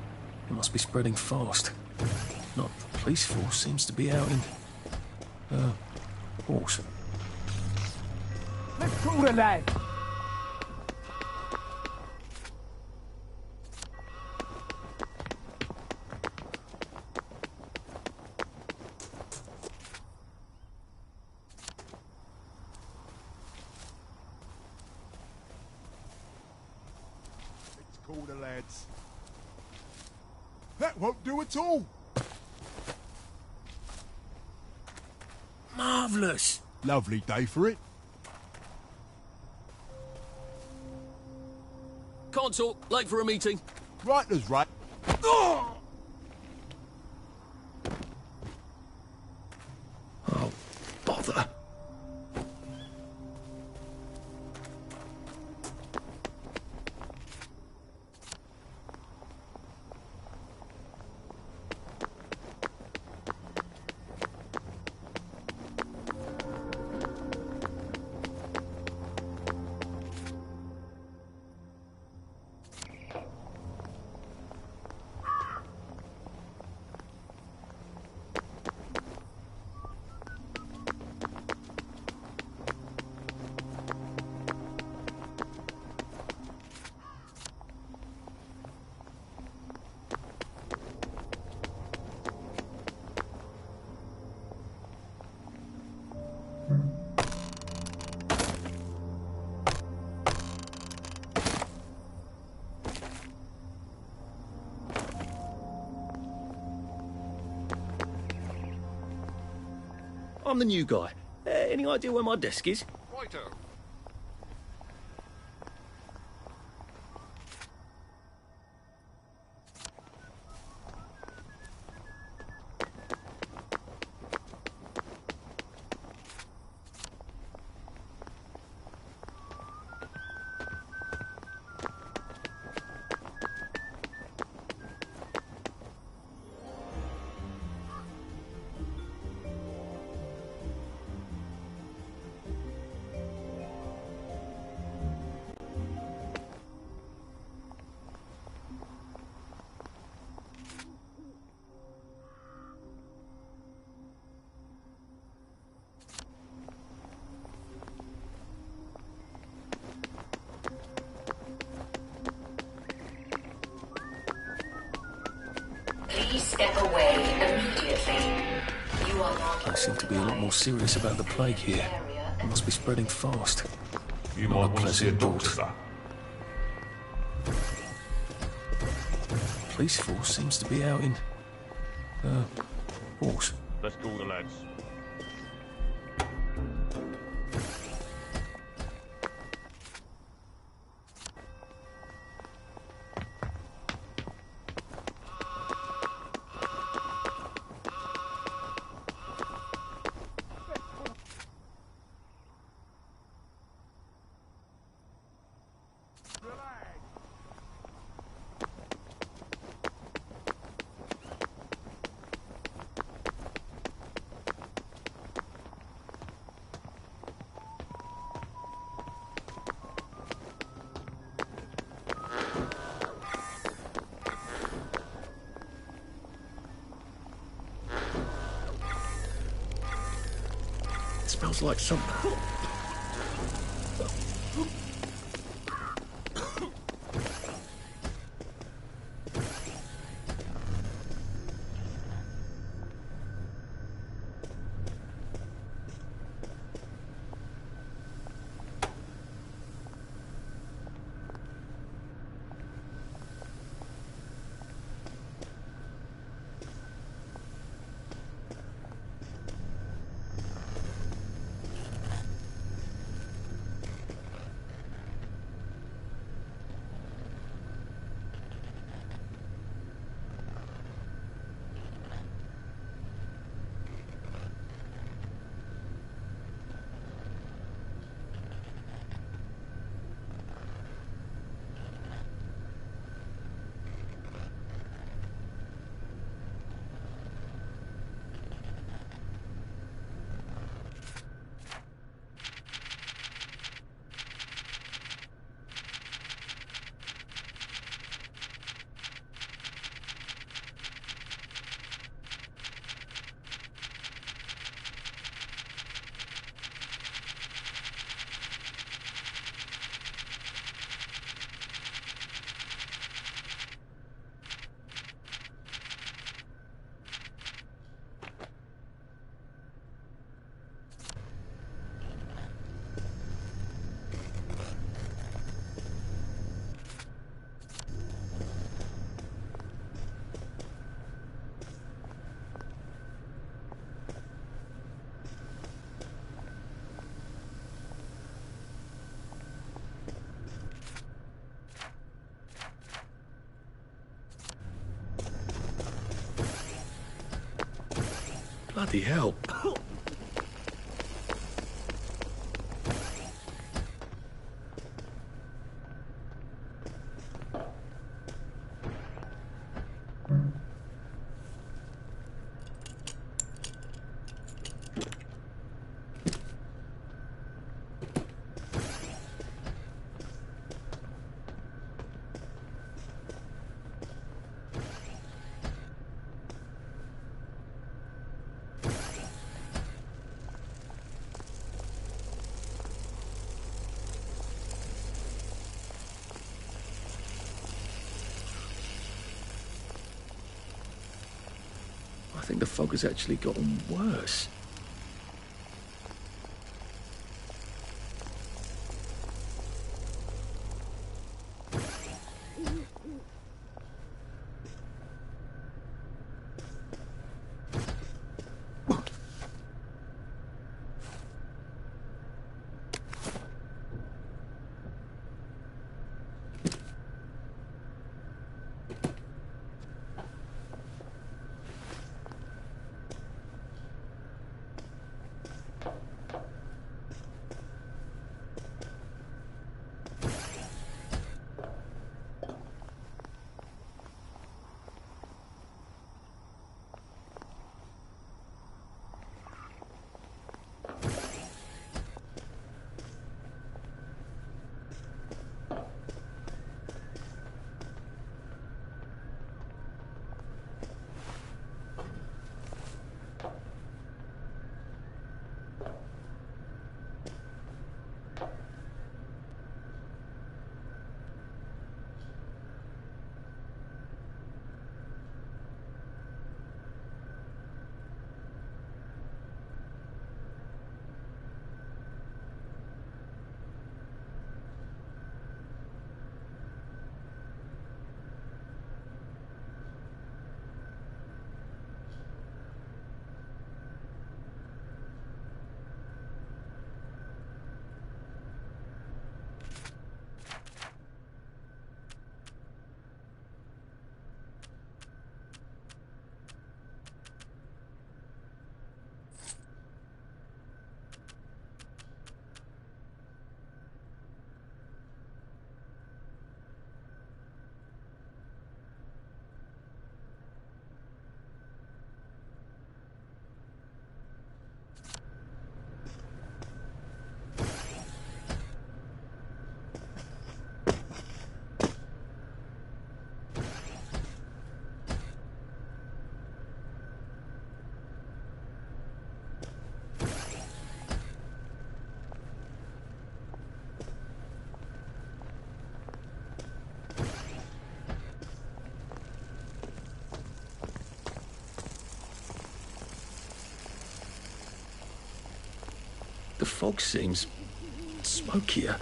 It must be spreading fast. Not the police force seems to be out in... horse. Let's call the lad. Call the lads. That won't do at all. Marvellous. Lovely day for it. Can't talk. Late for a meeting. Right as right. Oh, bother. I'm the new guy. Any idea where my desk is? Righto. Please step away immediately. You are not. They seem to be a lot more serious about the plague here. It must be spreading fast. You might want to see a doctor, sir. Police force seems to be out in... horse. Let's call the lads. It smells like something. Bloody hell. I think the fog has actually gotten worse. The fog seems smokier.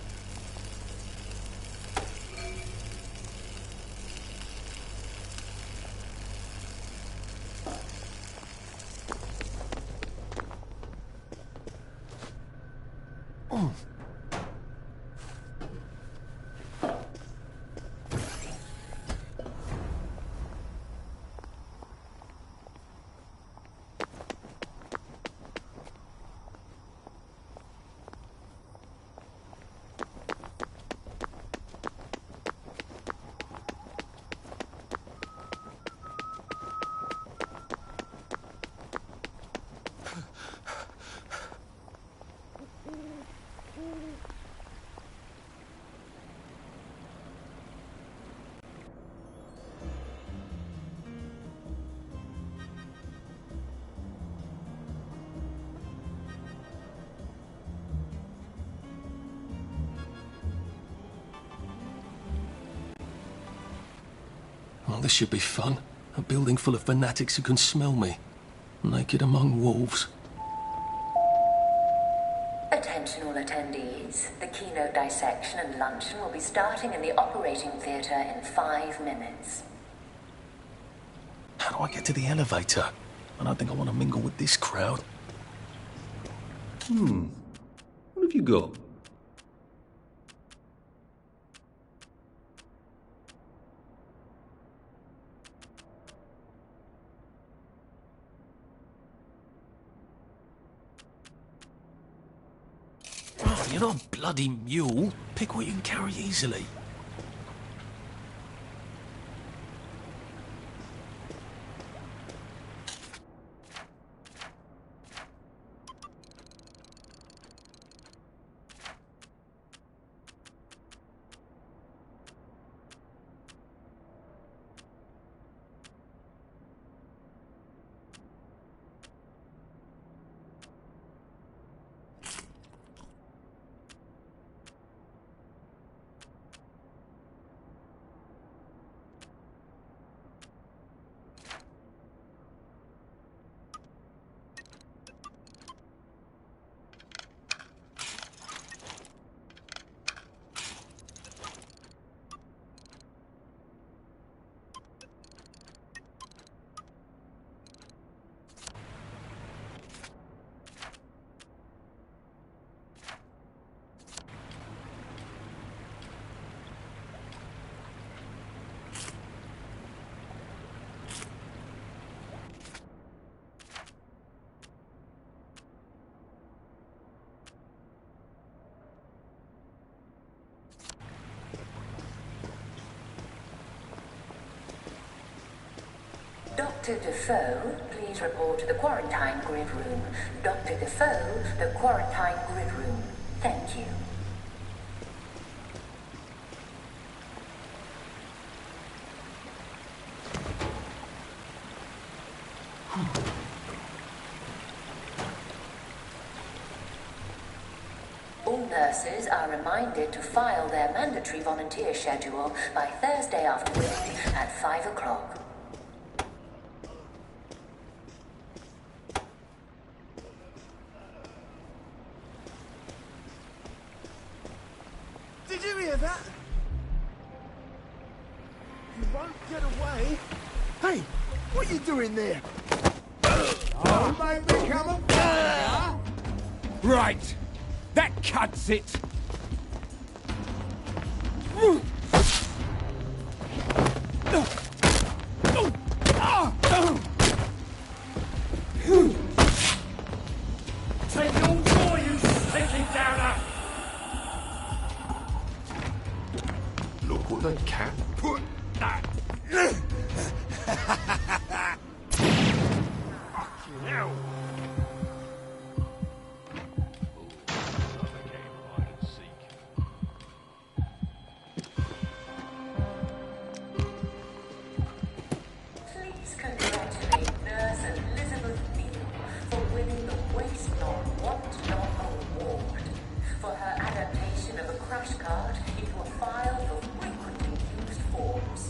Well, this should be fun. A building full of fanatics who can smell me. Naked among wolves. Attention all attendees. The keynote dissection and luncheon will be starting in the operating theatre in 5 minutes. How do I get to the elevator? I don't think I want to mingle with this crowd. What have you got? not a bloody mule. Pick what you can carry easily. Dr. Defoe, please report to the quarantine grid room. Dr. Defoe, the quarantine grid room. Thank you. All nurses are reminded to file their mandatory volunteer schedule by Thursday afternoon at 5 o'clock. Did you hear that? You won't get away. Hey, what are you doing there? Oh, make me come and find ya. Right. That cuts it. Take all four, you stinking downer! Look what the cat put that. Fucking hell. Please congratulate Nurse Elizabeth Beale for winning the Waste Not Want Not Award for her adaptation of a crash cart into a file for frequently used forms.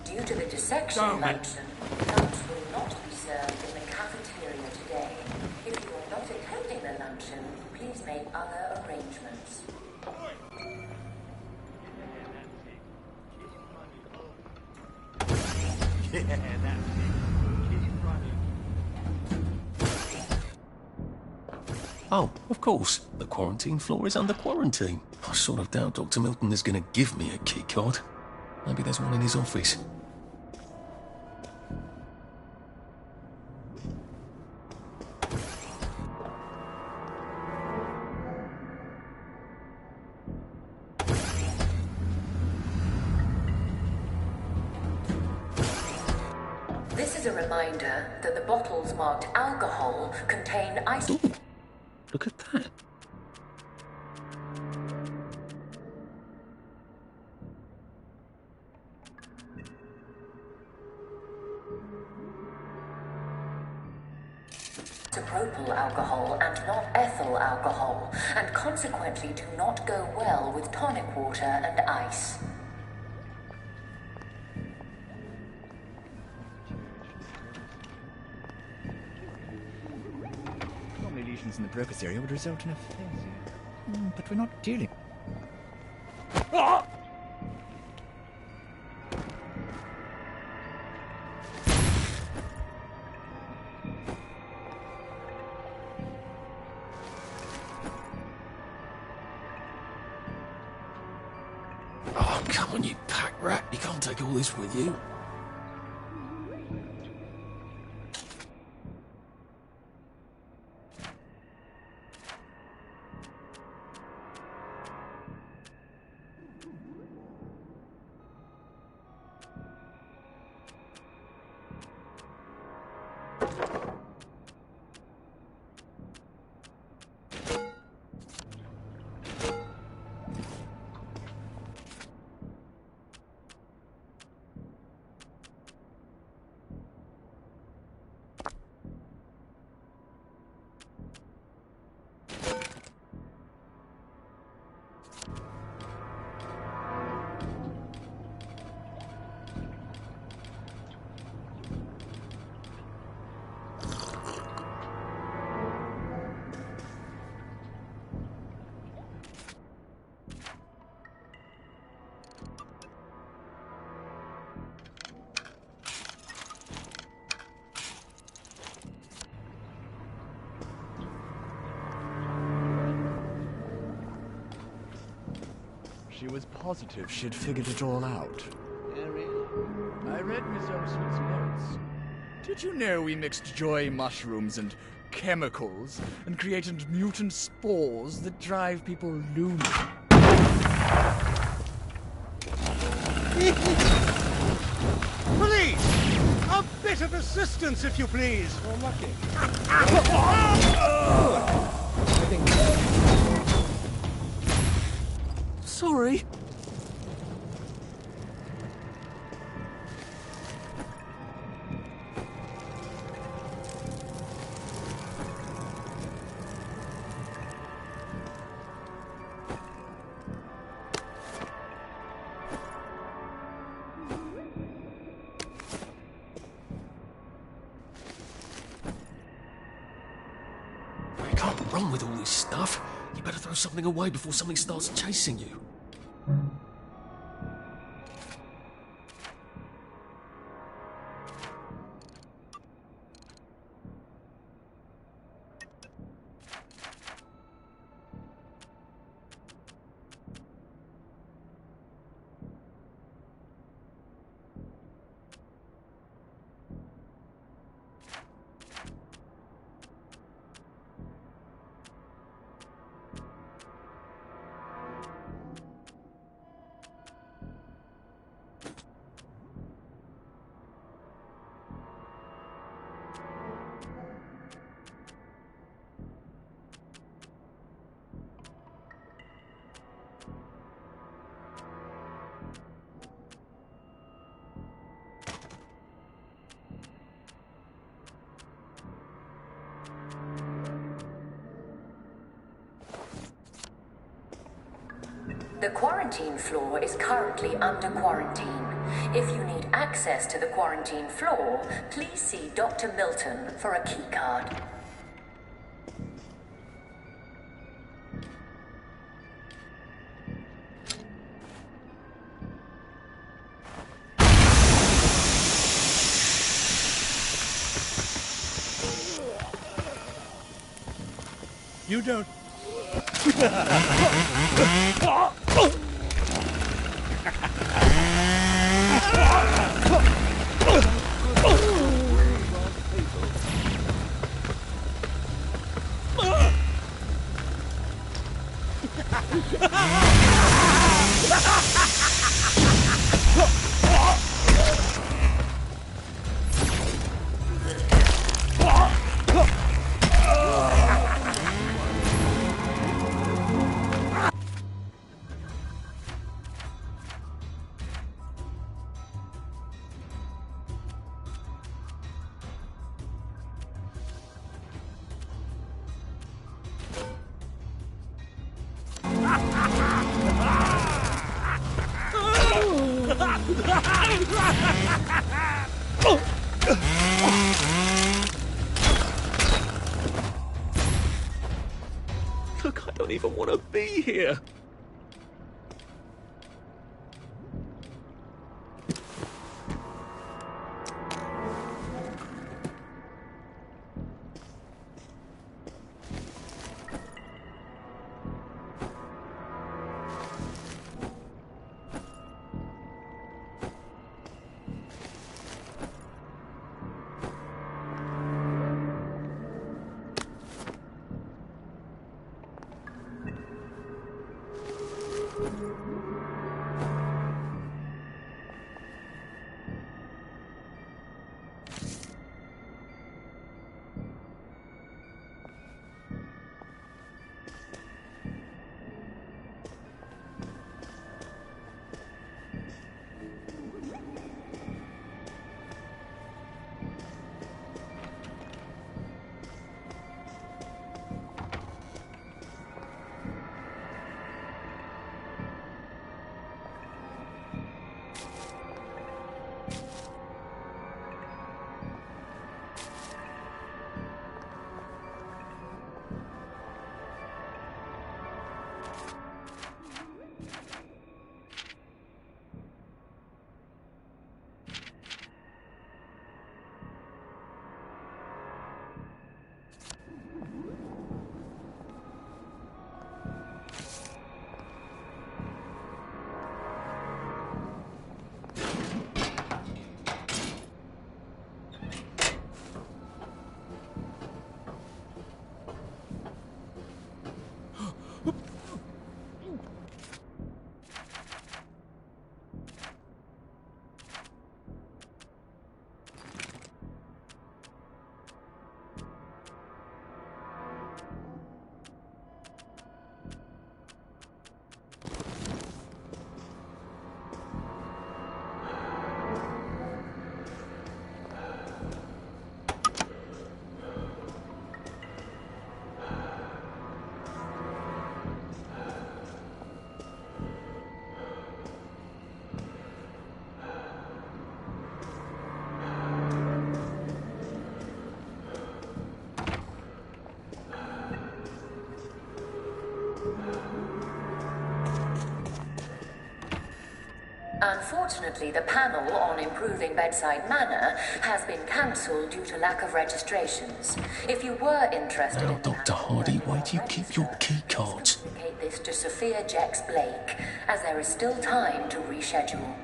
Due to the dissection luncheon, lunch will not be served in the cafeteria today. If you are not attending the luncheon, please make other arrangements. Oh, of course. The quarantine floor is under quarantine. I sort of doubt Dr. Milton is going to give me a key card. Maybe there's one in his office. This is a reminder that the bottles marked alcohol contain ice. Ooh, look at that. Isopropyl alcohol and not ethyl alcohol, and consequently do not go well with tonic water and ice. Normally lesions in the Broca's area would result in a failure. But we're not dealing... Come on, you pack rat. You can't take all this with you. She was positive she'd figured it all out. Yeah, really? I read Miss Olson's notes. Did you know we mixed joy mushrooms and chemicals and created mutant spores that drive people loony? Police! A bit of assistance, if you please. Oh, lucky. Sorry. You can't run with all this stuff. You better throw something away before something starts chasing you. The quarantine floor is currently under quarantine. If you need access to the quarantine floor, please see Dr. Milton for a keycard. You don't... Look, I don't even want to be here. Unfortunately, the panel on improving bedside manner has been cancelled due to lack of registrations. If you were interested Now, in Dr. Hardy, where do you keep your key cards? communicate this to Sophia Jex Blake, as there is still time to reschedule.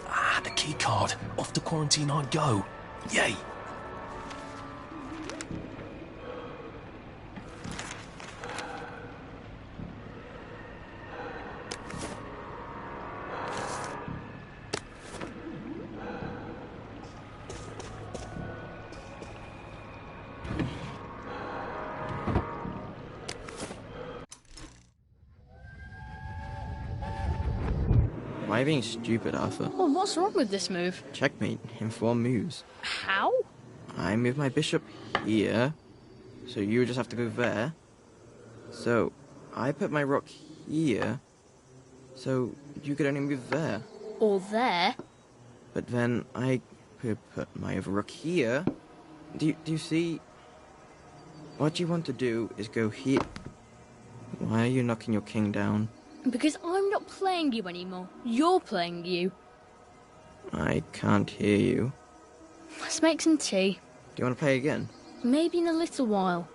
Ah, the key card. Off to quarantine I go. Yay! Why are you being stupid, Arthur? Well, what's wrong with this move? Checkmate in 4 moves. How? I move my bishop here, so you just have to go there. So, I put my rook here, so you could only move there. Or there? But then I could put my other rook here. Do you see? What you want to do is go here. Why are you knocking your king down? Because I'm not playing you anymore. You're playing you. I can't hear you. Let's make some tea. Do you want to play again? Maybe in a little while.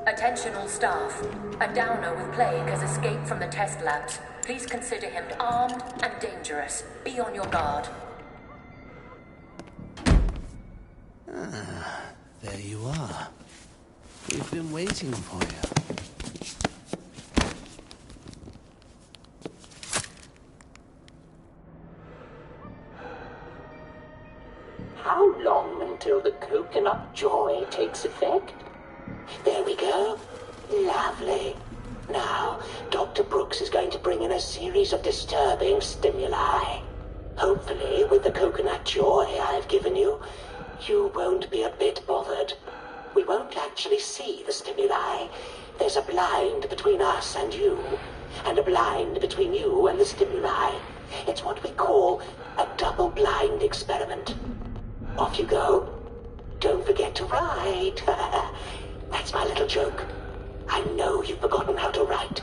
Attention all staff. A downer with plague has escaped from the test labs. Please consider him armed and dangerous. Be on your guard. Ah, there you are. We've been waiting for you. How long until the coconut joy takes effect? There we go. Lovely. Now, Dr. Brooks is going to bring in a series of disturbing stimuli. Hopefully, with the coconut joy I've given you, you won't be a bit bothered. We won't actually see the stimuli. There's a blind between us and you, and a blind between you and the stimuli. It's what we call a double-blind experiment. Off you go. Don't forget to write. That's my little joke. I know you've forgotten how to write.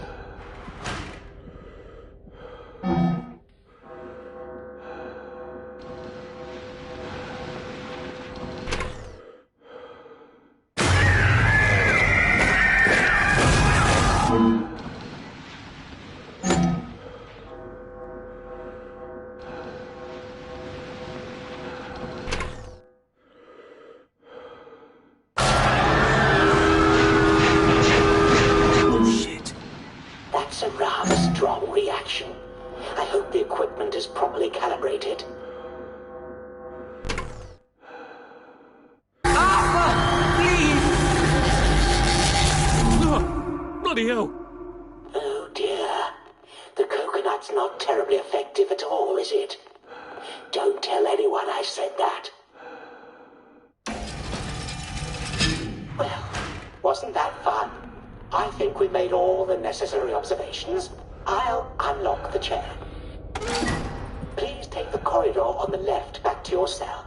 That's a rather strong reaction. I hope the equipment is properly calibrated. Bloody hell! Oh dear. The coconut's not terribly effective at all, is it? Don't tell anyone I said that. Well, wasn't that fun? I think we made all the necessary observations. I'll unlock the chair. Please take the corridor on the left back to your cell.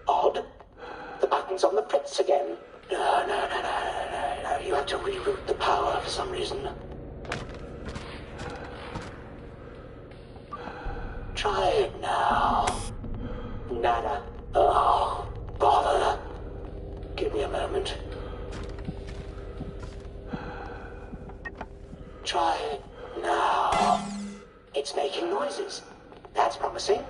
Odd. The button's on the fritz again. No. You have to reroute the power for some reason. Try it now. Nada. Oh. Right. Now. It's making noises. That's promising.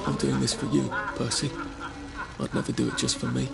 I'm doing this for you, Percy. I'd never do it just for me.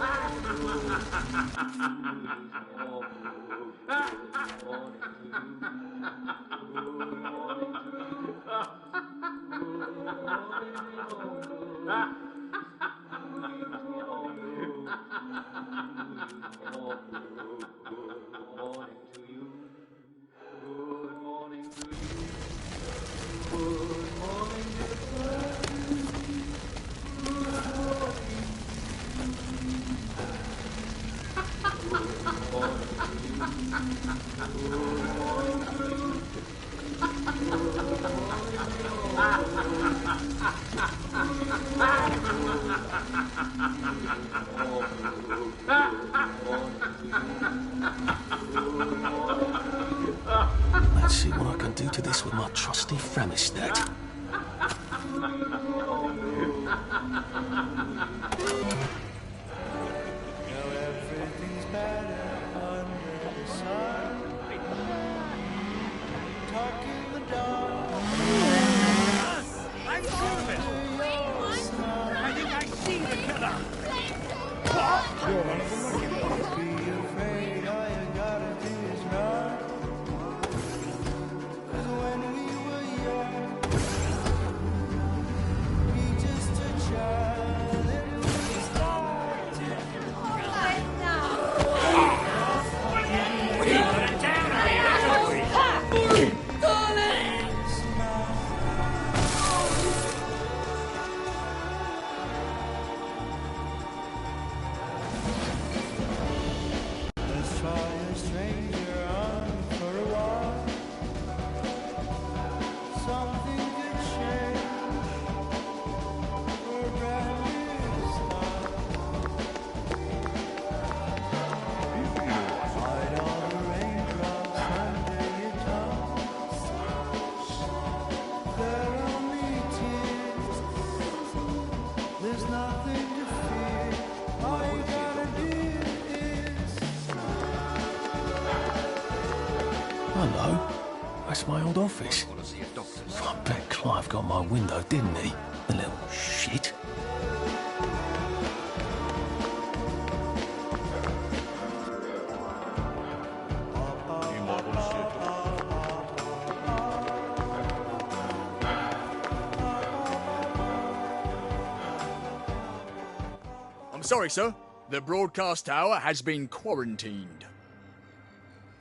Let's see what I can do to this with my trusty Fremistat. Hello. That's my old office. I bet Clive got my window, didn't he? The little shit. I'm sorry, sir. The broadcast tower has been quarantined.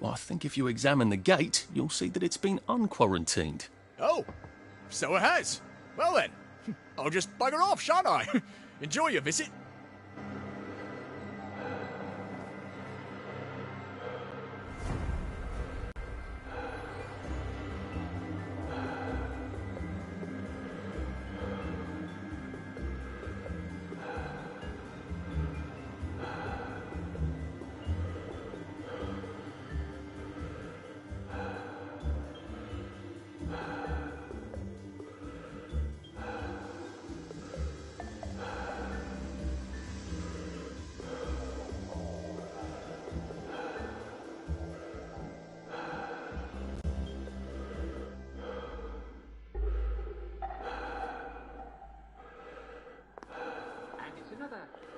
Well, I think if you examine the gate, you'll see that it's been unquarantined. Oh, so it has. Well then, I'll just bugger off, shan't I? Enjoy your visit.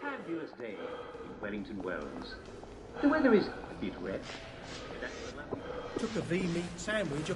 Fabulous day in Wellington Wells. The weather is a bit wet. Took a V-meat sandwich.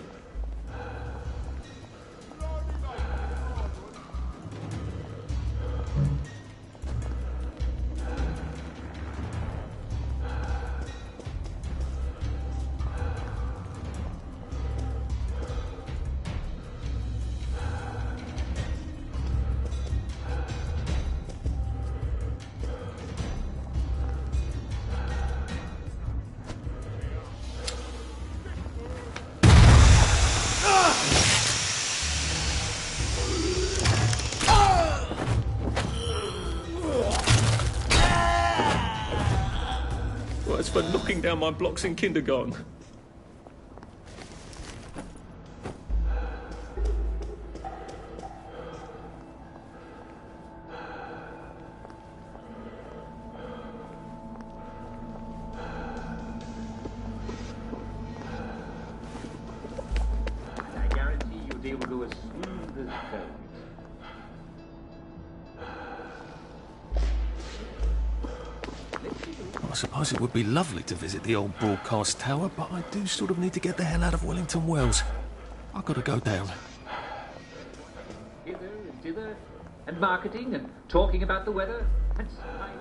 for knocking down my blocks in kindergarten. I guarantee your deal will go as smooth as velvet. I suppose it would be lovely to visit the old broadcast tower, but I do sort of need to get the hell out of Wellington Wells. I've got to go down. Hither and thither, and marketing, and talking about the weather, and smiling.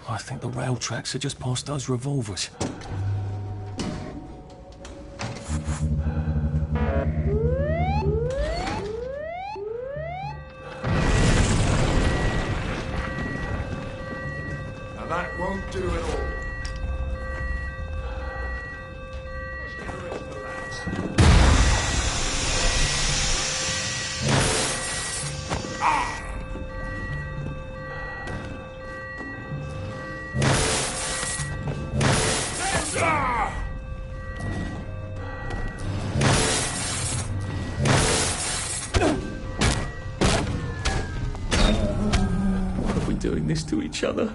I think the rail tracks are just past those revolvers. Now that won't do at all. Are we doing this to each other?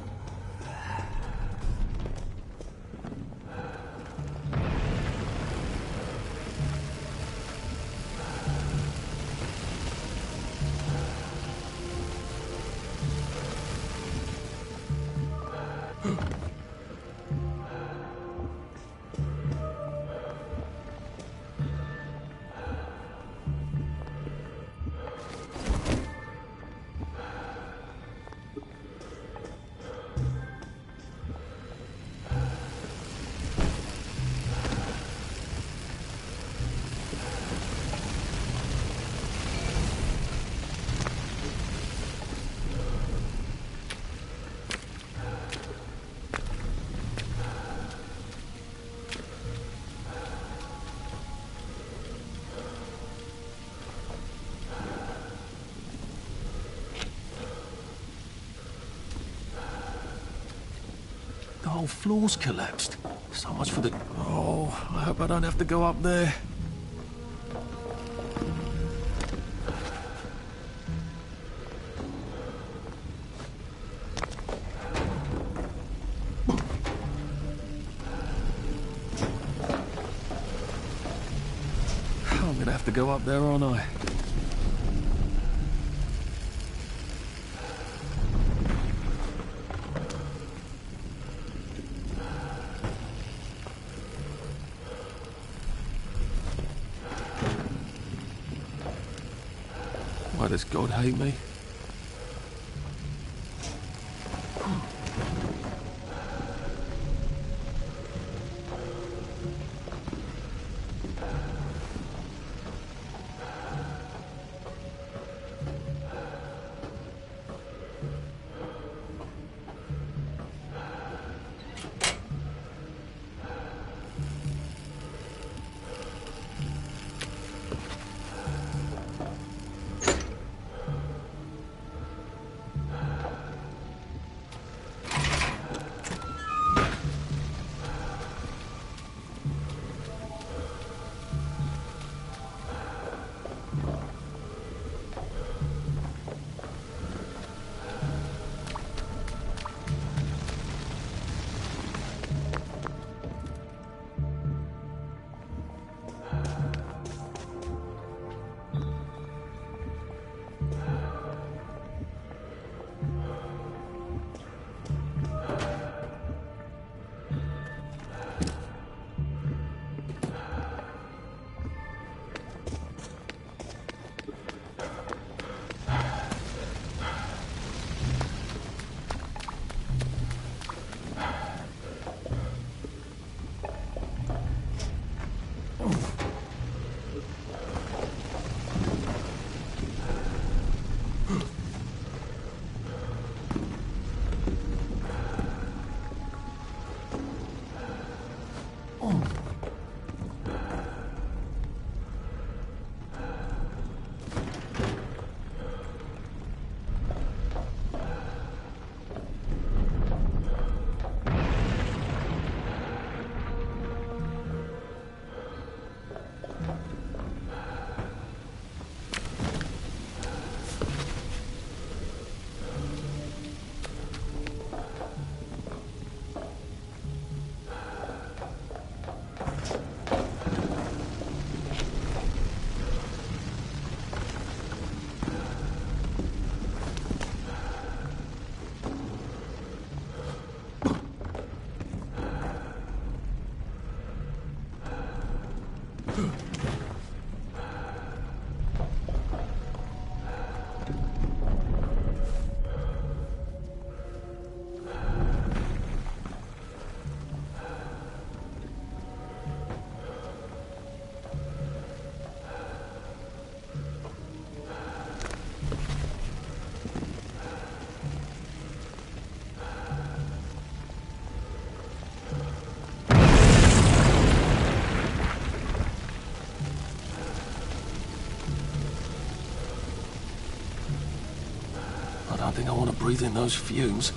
The whole floor's collapsed. So much for the... Oh, I hope I don't have to go up there. I'm gonna have to go up there, aren't I? Why does God hate me? I don't think I want to breathe in those fumes.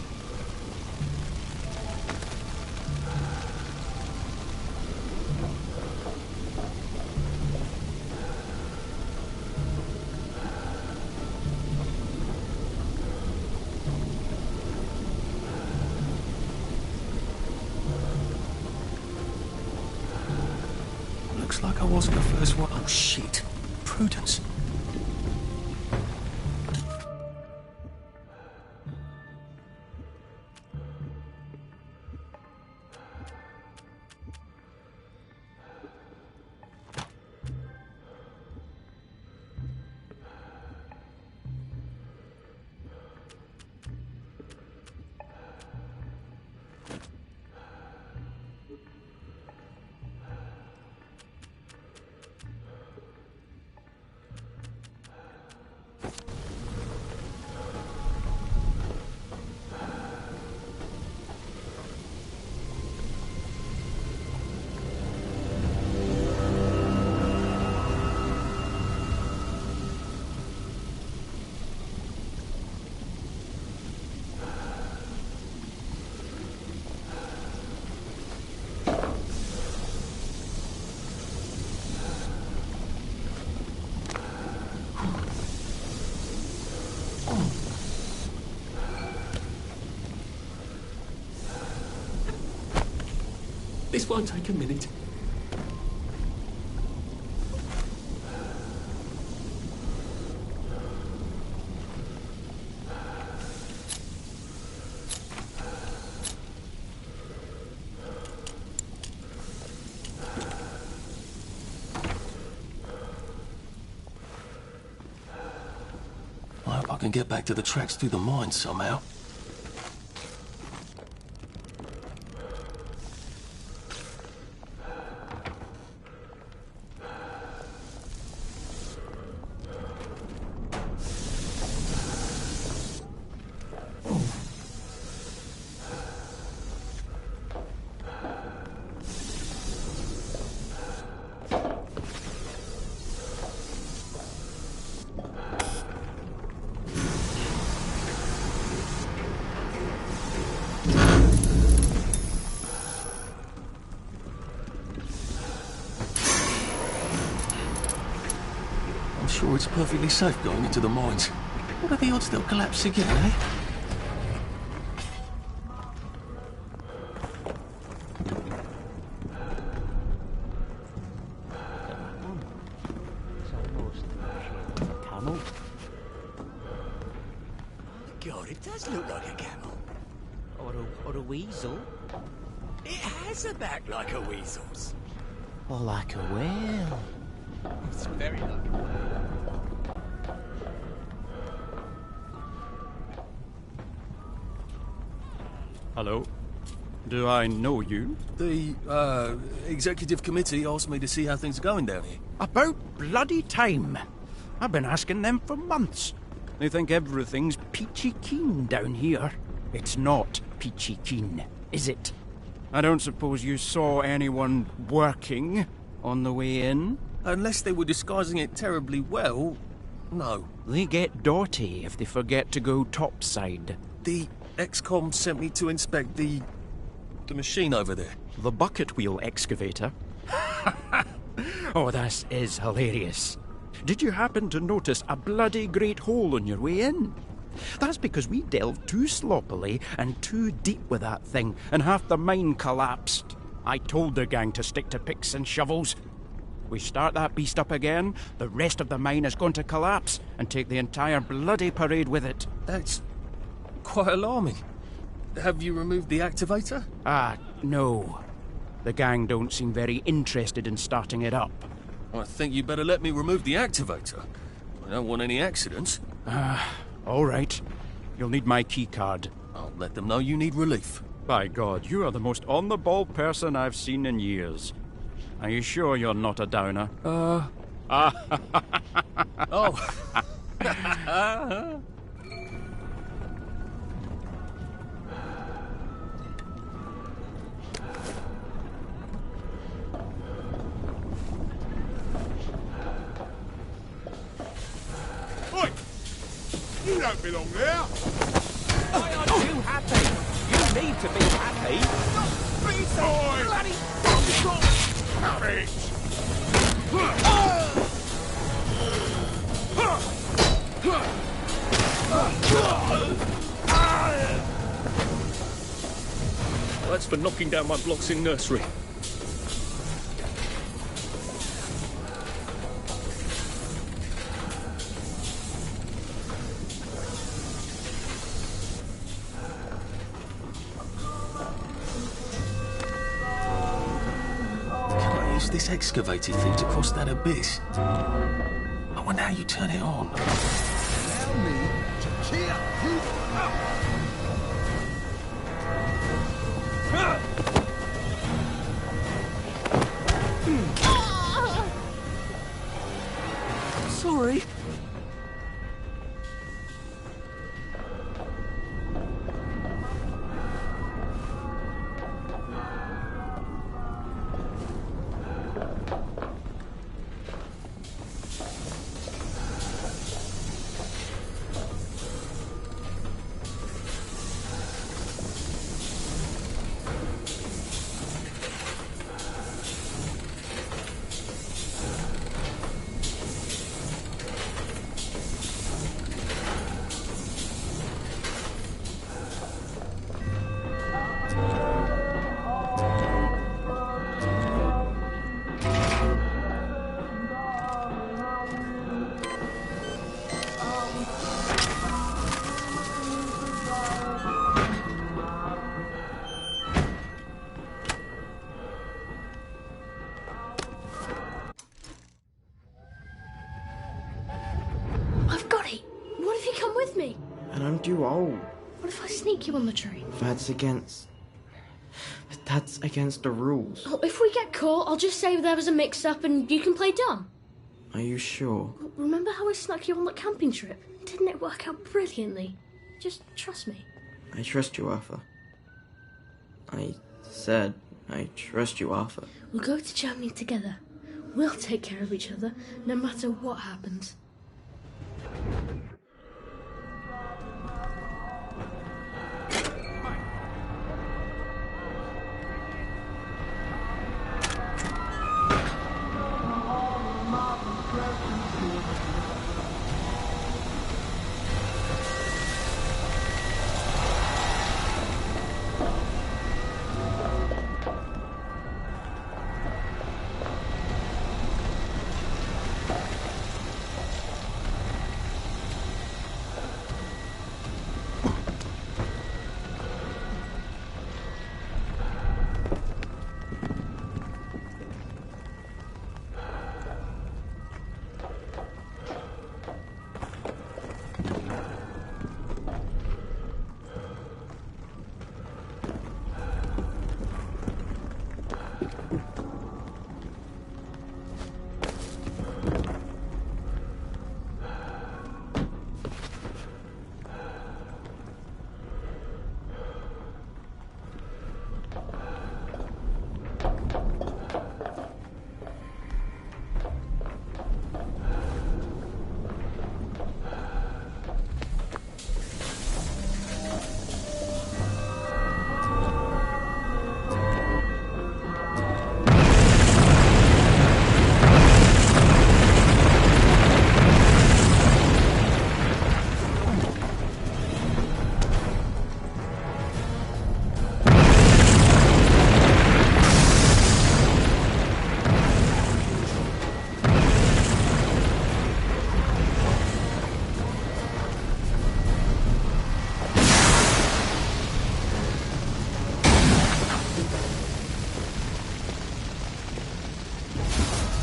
Looks like I wasn't the first one. Oh, shit. Prudence. This won't take a minute. I hope I can get back to the tracks through the mine somehow. I'm sure it's perfectly safe going into the mines. What are the odds they'll collapse again, eh? Camel? God, it does look like a camel. Or a weasel. It has a back like a weasel's. Or like a whale. It's very like a whale. Hello. Do I know you? The, executive committee asked me to see how things are going down here. About bloody time. I've been asking them for months. They think everything's Peachy keen down here. It's not peachy keen, is it? I don't suppose you saw anyone working on the way in? Unless they were disguising it terribly well, no. They get dotty if they forget to go topside. The XCOM sent me to inspect the machine over there. The bucket wheel excavator? Oh, this is hilarious. Did you happen to notice a bloody great hole on your way in? That's because we delved too sloppily and too deep with that thing, and half the mine collapsed. I told the gang to stick to picks and shovels. We start that beast up again, the rest of the mine is going to collapse and take the entire bloody parade with it. That's quite alarming. Have you removed the activator? No. The gang don't seem very interested in starting it up. I think you better let me remove the activator. I don't want any accidents. All right. You'll need my key card. I'll let them know you need relief. By God, you are the most on-the-ball person I've seen in years. Are you sure you're not a downer? Oh. Oi! You don't belong there! Why aren't you happy? You need to be happy. Be so bloody That's for knocking down my blocks in nursery. This excavator thing to cross that abyss. I wonder how you turn it on. Allow me to cheer you up! Sorry. You old. What if I sneak you on the train? That's against the rules. Oh, if we get caught, I'll just say there was a mix-up and you can play dumb. Are you sure? Remember how I snuck you on that camping trip? Didn't it work out brilliantly? Just trust me. I trust you, Arthur. I said I trust you, Arthur. We'll go to Germany together. We'll take care of each other, no matter what happens.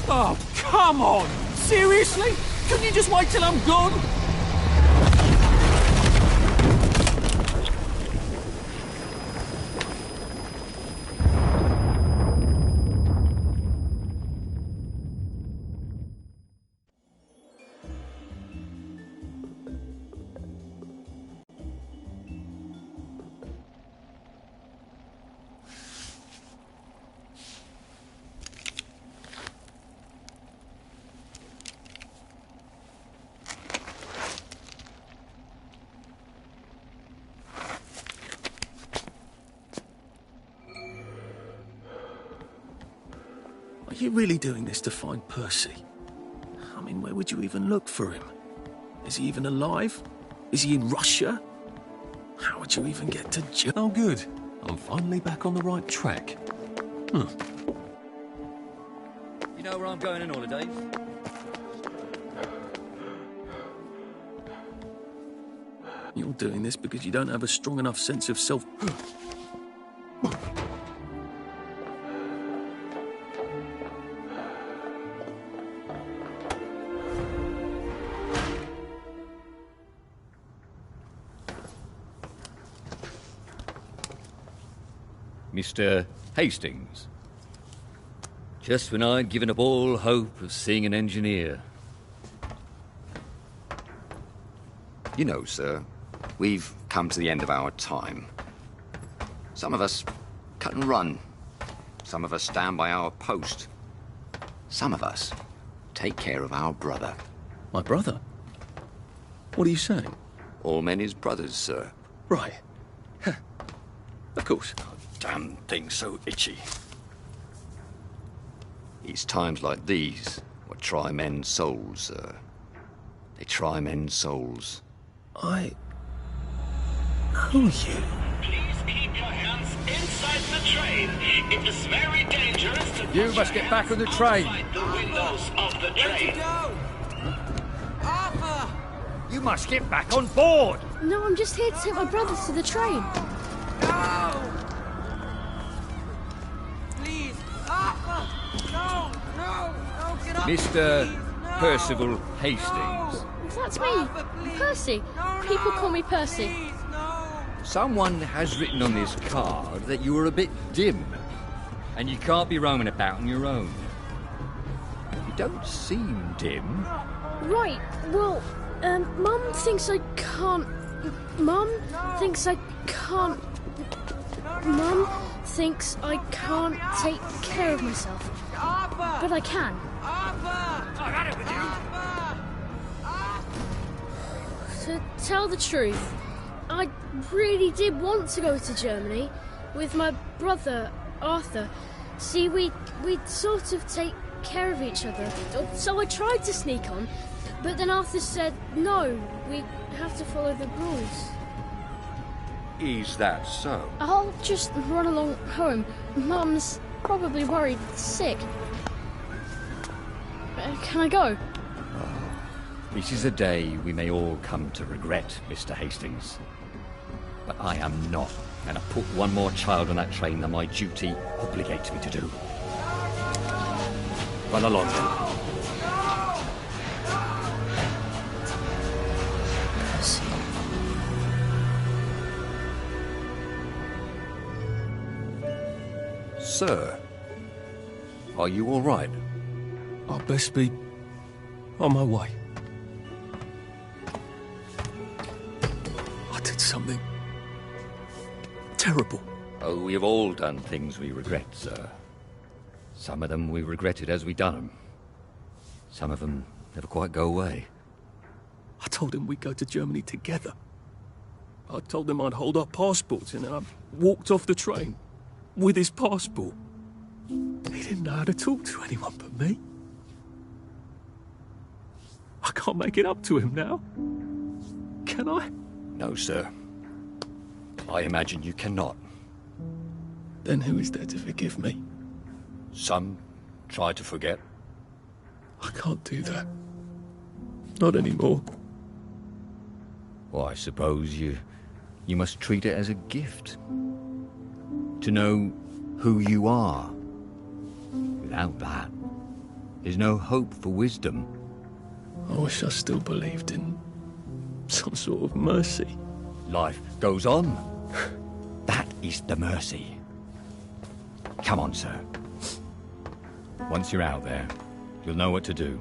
Oh, come on! Seriously? Couldn't you just wait till I'm gone? Are you really doing this to find Percy? I mean, where would you even look for him? Is he even alive? Is he in Russia? How would you even get to Oh, good. I'm finally back on the right track. You know where I'm going on holidays? You're doing this because you don't have a strong enough sense of self... Mr. Hastings. Just when I'd given up all hope of seeing an engineer. You know, sir, we've come to the end of our time. Some of us cut and run. Some of us stand by our post. Some of us take care of our brother. My brother? What are you saying? All men is brothers, sir. Right. Of course. Damn thing's so itchy. It's times like these what try men's souls, sir. They try men's souls. I know you. Please keep your hands inside the train. It is very dangerous to You must get back on the train. the windows of the train. Arthur! You must get back on board. No, I'm just here to take my brothers to the train. No! Please, Arthur! No, get up. Mr. Percival Hastings. That's me, Percy. People call me Percy. Someone has written on this card that you were a bit dim, and you can't be roaming about on your own. You don't seem dim. Right, well, Mum thinks I can't... Mum thinks I can't... Mum thinks I can't take care of myself. But I can. I've had it with you. To tell the truth, I really did want to go to Germany with my brother, Arthur. See, we'd sort of take care of each other. So I tried to sneak on, but then Arthur said, no, we have to follow the rules. Is that so? I'll just run along home. Mum's probably worried sick. Can I go? This is a day we may all come to regret, Mr. Hastings. But I am not going to put one more child on that train than my duty obligates me to do. Run along, then. Sir, are you all right? I'll best be on my way. I did something terrible. Oh, we have all done things we regret, sir. Some of them we regretted as we done them. Some of them never quite go away. I told him we'd go to Germany together. I told him I'd hold our passports, and then I walked off the train with his passport. He didn't know how to talk to anyone but me. I can't make it up to him now. Can I? No, sir. I imagine you cannot. Then who is there to forgive me? Some try to forget. I can't do that. Not anymore. Well, I suppose you must treat it as a gift. To know who you are. Without that, is no hope for wisdom. I wish I still believed in some sort of mercy. Life goes on. That is the mercy. Come on, sir. Once you're out there, you'll know what to do.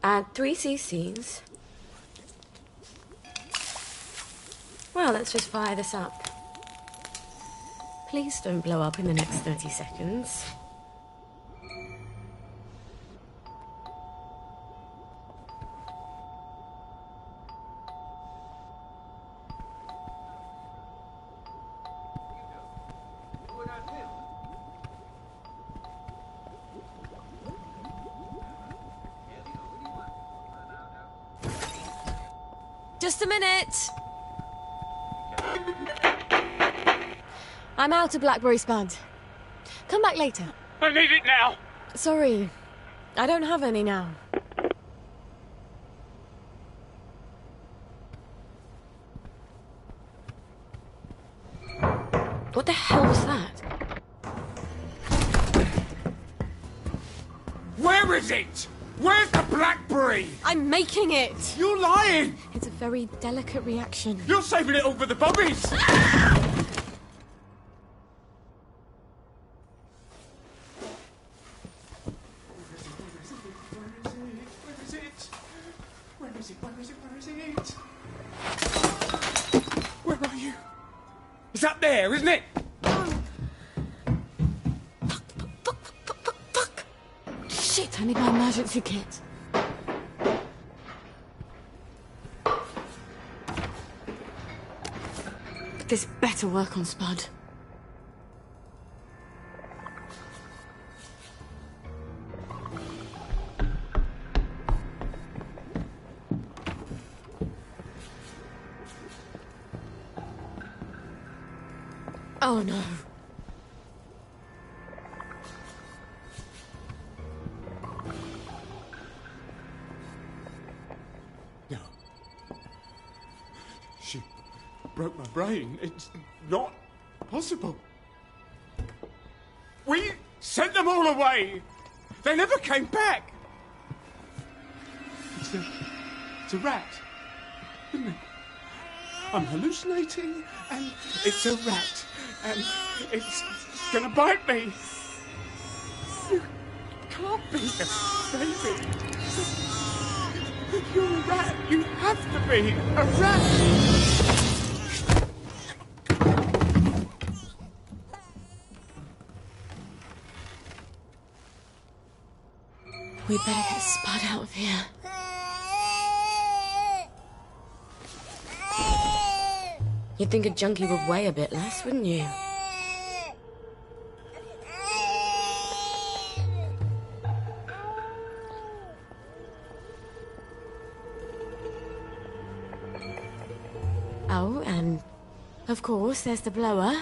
Add 3 cc's. Well, let's just fire this up. Please don't blow up in the next 30 seconds. Just a minute. I'm out of Blackberry Spud. Come back later. I need it now. Sorry, I don't have any now. What the hell was that? Where is it? Where's the blackberry? I'm making it. You're lying. It's a very delicate reaction. You're saving it all for the bobbies. Where are you? It's up there, isn't it? Shit, I need my emergency kit. This better work on Spud. Oh no. No. She broke my brain. It's not possible. We sent them all away. They never came back. It's a rat, isn't it? I'm hallucinating, and it's a rat, and it's gonna bite me. You can't be a baby. You're a rat. You have to be a rat. We better get Spud out of here. You'd think a junkie would weigh a bit less, wouldn't you? Oh, and of course there's the blower.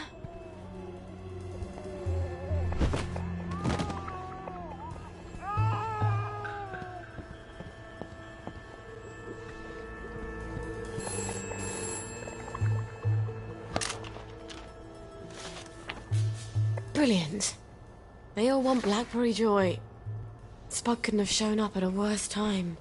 Brilliant. They all want Blackberry Joy. Spud couldn't have shown up at a worse time.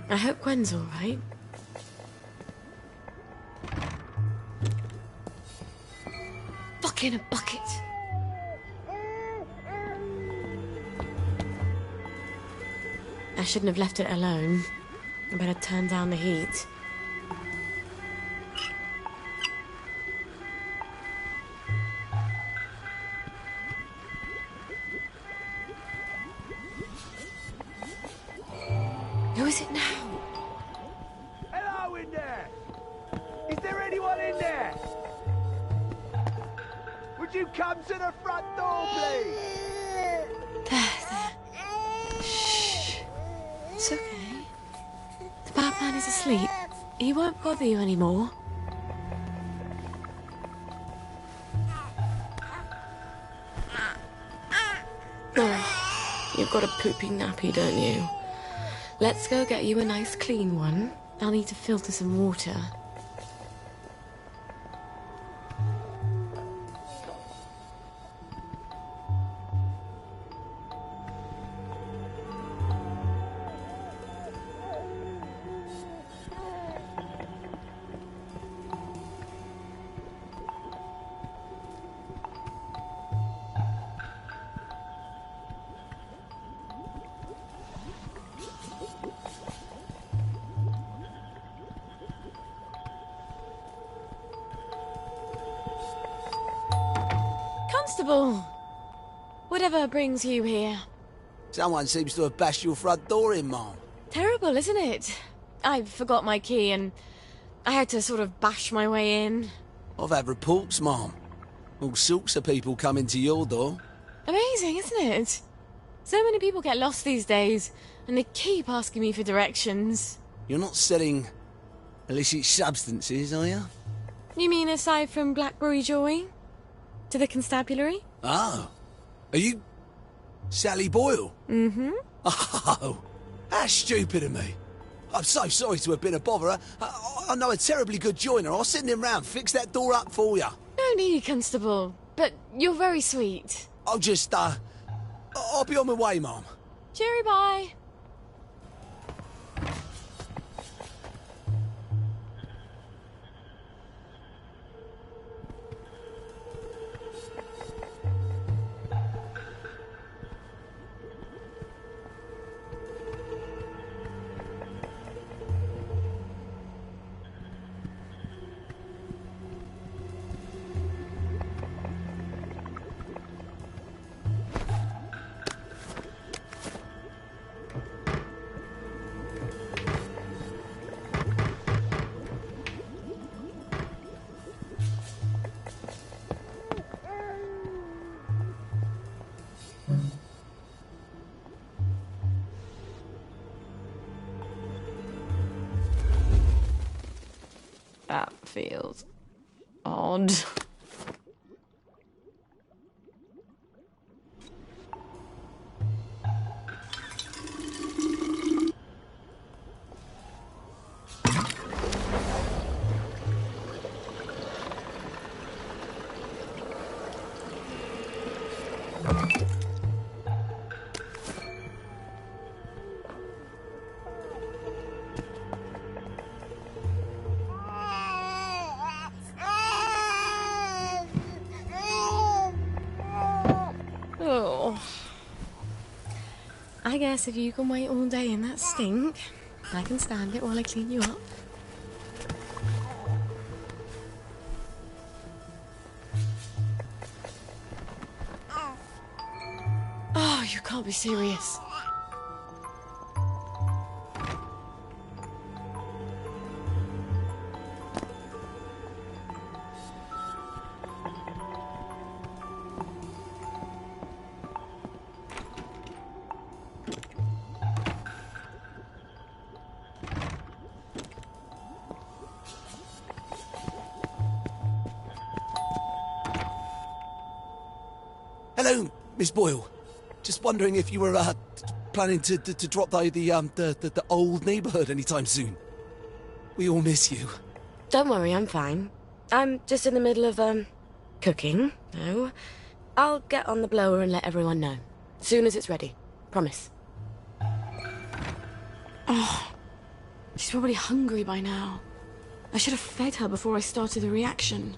I hope Gwen's all right. Fucking a bucket. I shouldn't have left it alone. I better turn down the heat. Who is it now? Hello in there! Is there anyone in there? Would you come to the front door, please? There. Shh. It's okay. The Batman is asleep. He won't bother you anymore. Oh, you've got a poopy nappy, don't you? Let's go get you a nice clean one. I'll need to filter some water. Constable! Whatever brings you here? Someone seems to have bashed your front door in, Mom. Terrible, isn't it? I forgot my key and I had to sort of bash my way in. I've had reports, Mom. All sorts of people come into your door. Amazing, isn't it? So many people get lost these days, and they keep asking me for directions. You're not selling illicit substances, are you? You mean aside from Blackberry Joy? To the constabulary? Oh. Are you Sally Boyle? Mm-hmm. Oh, how stupid of me. I'm so sorry to have been a bother. I know a terribly good joiner. I'll send him round, fix that door up for you. No need, Constable. But you're very sweet. I'll just, I'll be on my way, Mom. Cheery bye. That feels odd. I guess if you can wait all day in that stink, I can stand it while I clean you up. Oh, you can't be serious. Hello, Miss Boyle. Just wondering if you were planning to drop by the old neighbourhood anytime soon. We all miss you. Don't worry, I'm fine. I'm just in the middle of, cooking, no. I'll get on the blower and let everyone know. Soon as it's ready. Promise. Oh, she's probably hungry by now. I should have fed her before I started the reaction.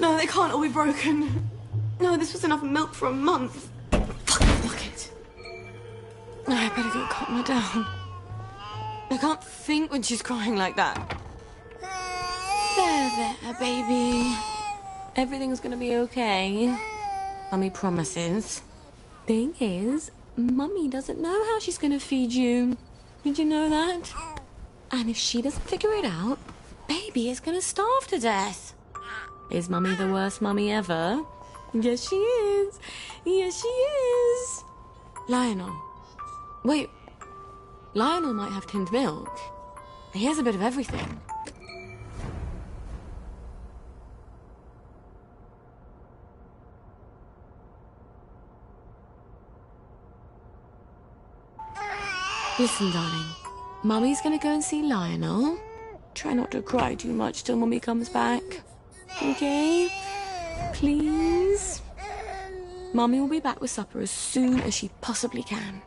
No, they can't all be broken. No, this was enough milk for a month. Fuck it. I better go calm her down. I can't think when she's crying like that. There, baby. Everything's gonna be okay. Mummy promises. Thing is, Mummy doesn't know how she's gonna feed you. Did you know that? And if she doesn't figure it out, Baby is gonna starve to death. Is Mummy the worst mummy ever? Yes, she is. Yes, she is. Lionel. Wait. Lionel might have tinned milk. He has a bit of everything. Listen, darling. Mummy's gonna go and see Lionel. Try not to cry too much till Mummy comes back. Okay? Please? Mummy will be back with supper as soon as she possibly can.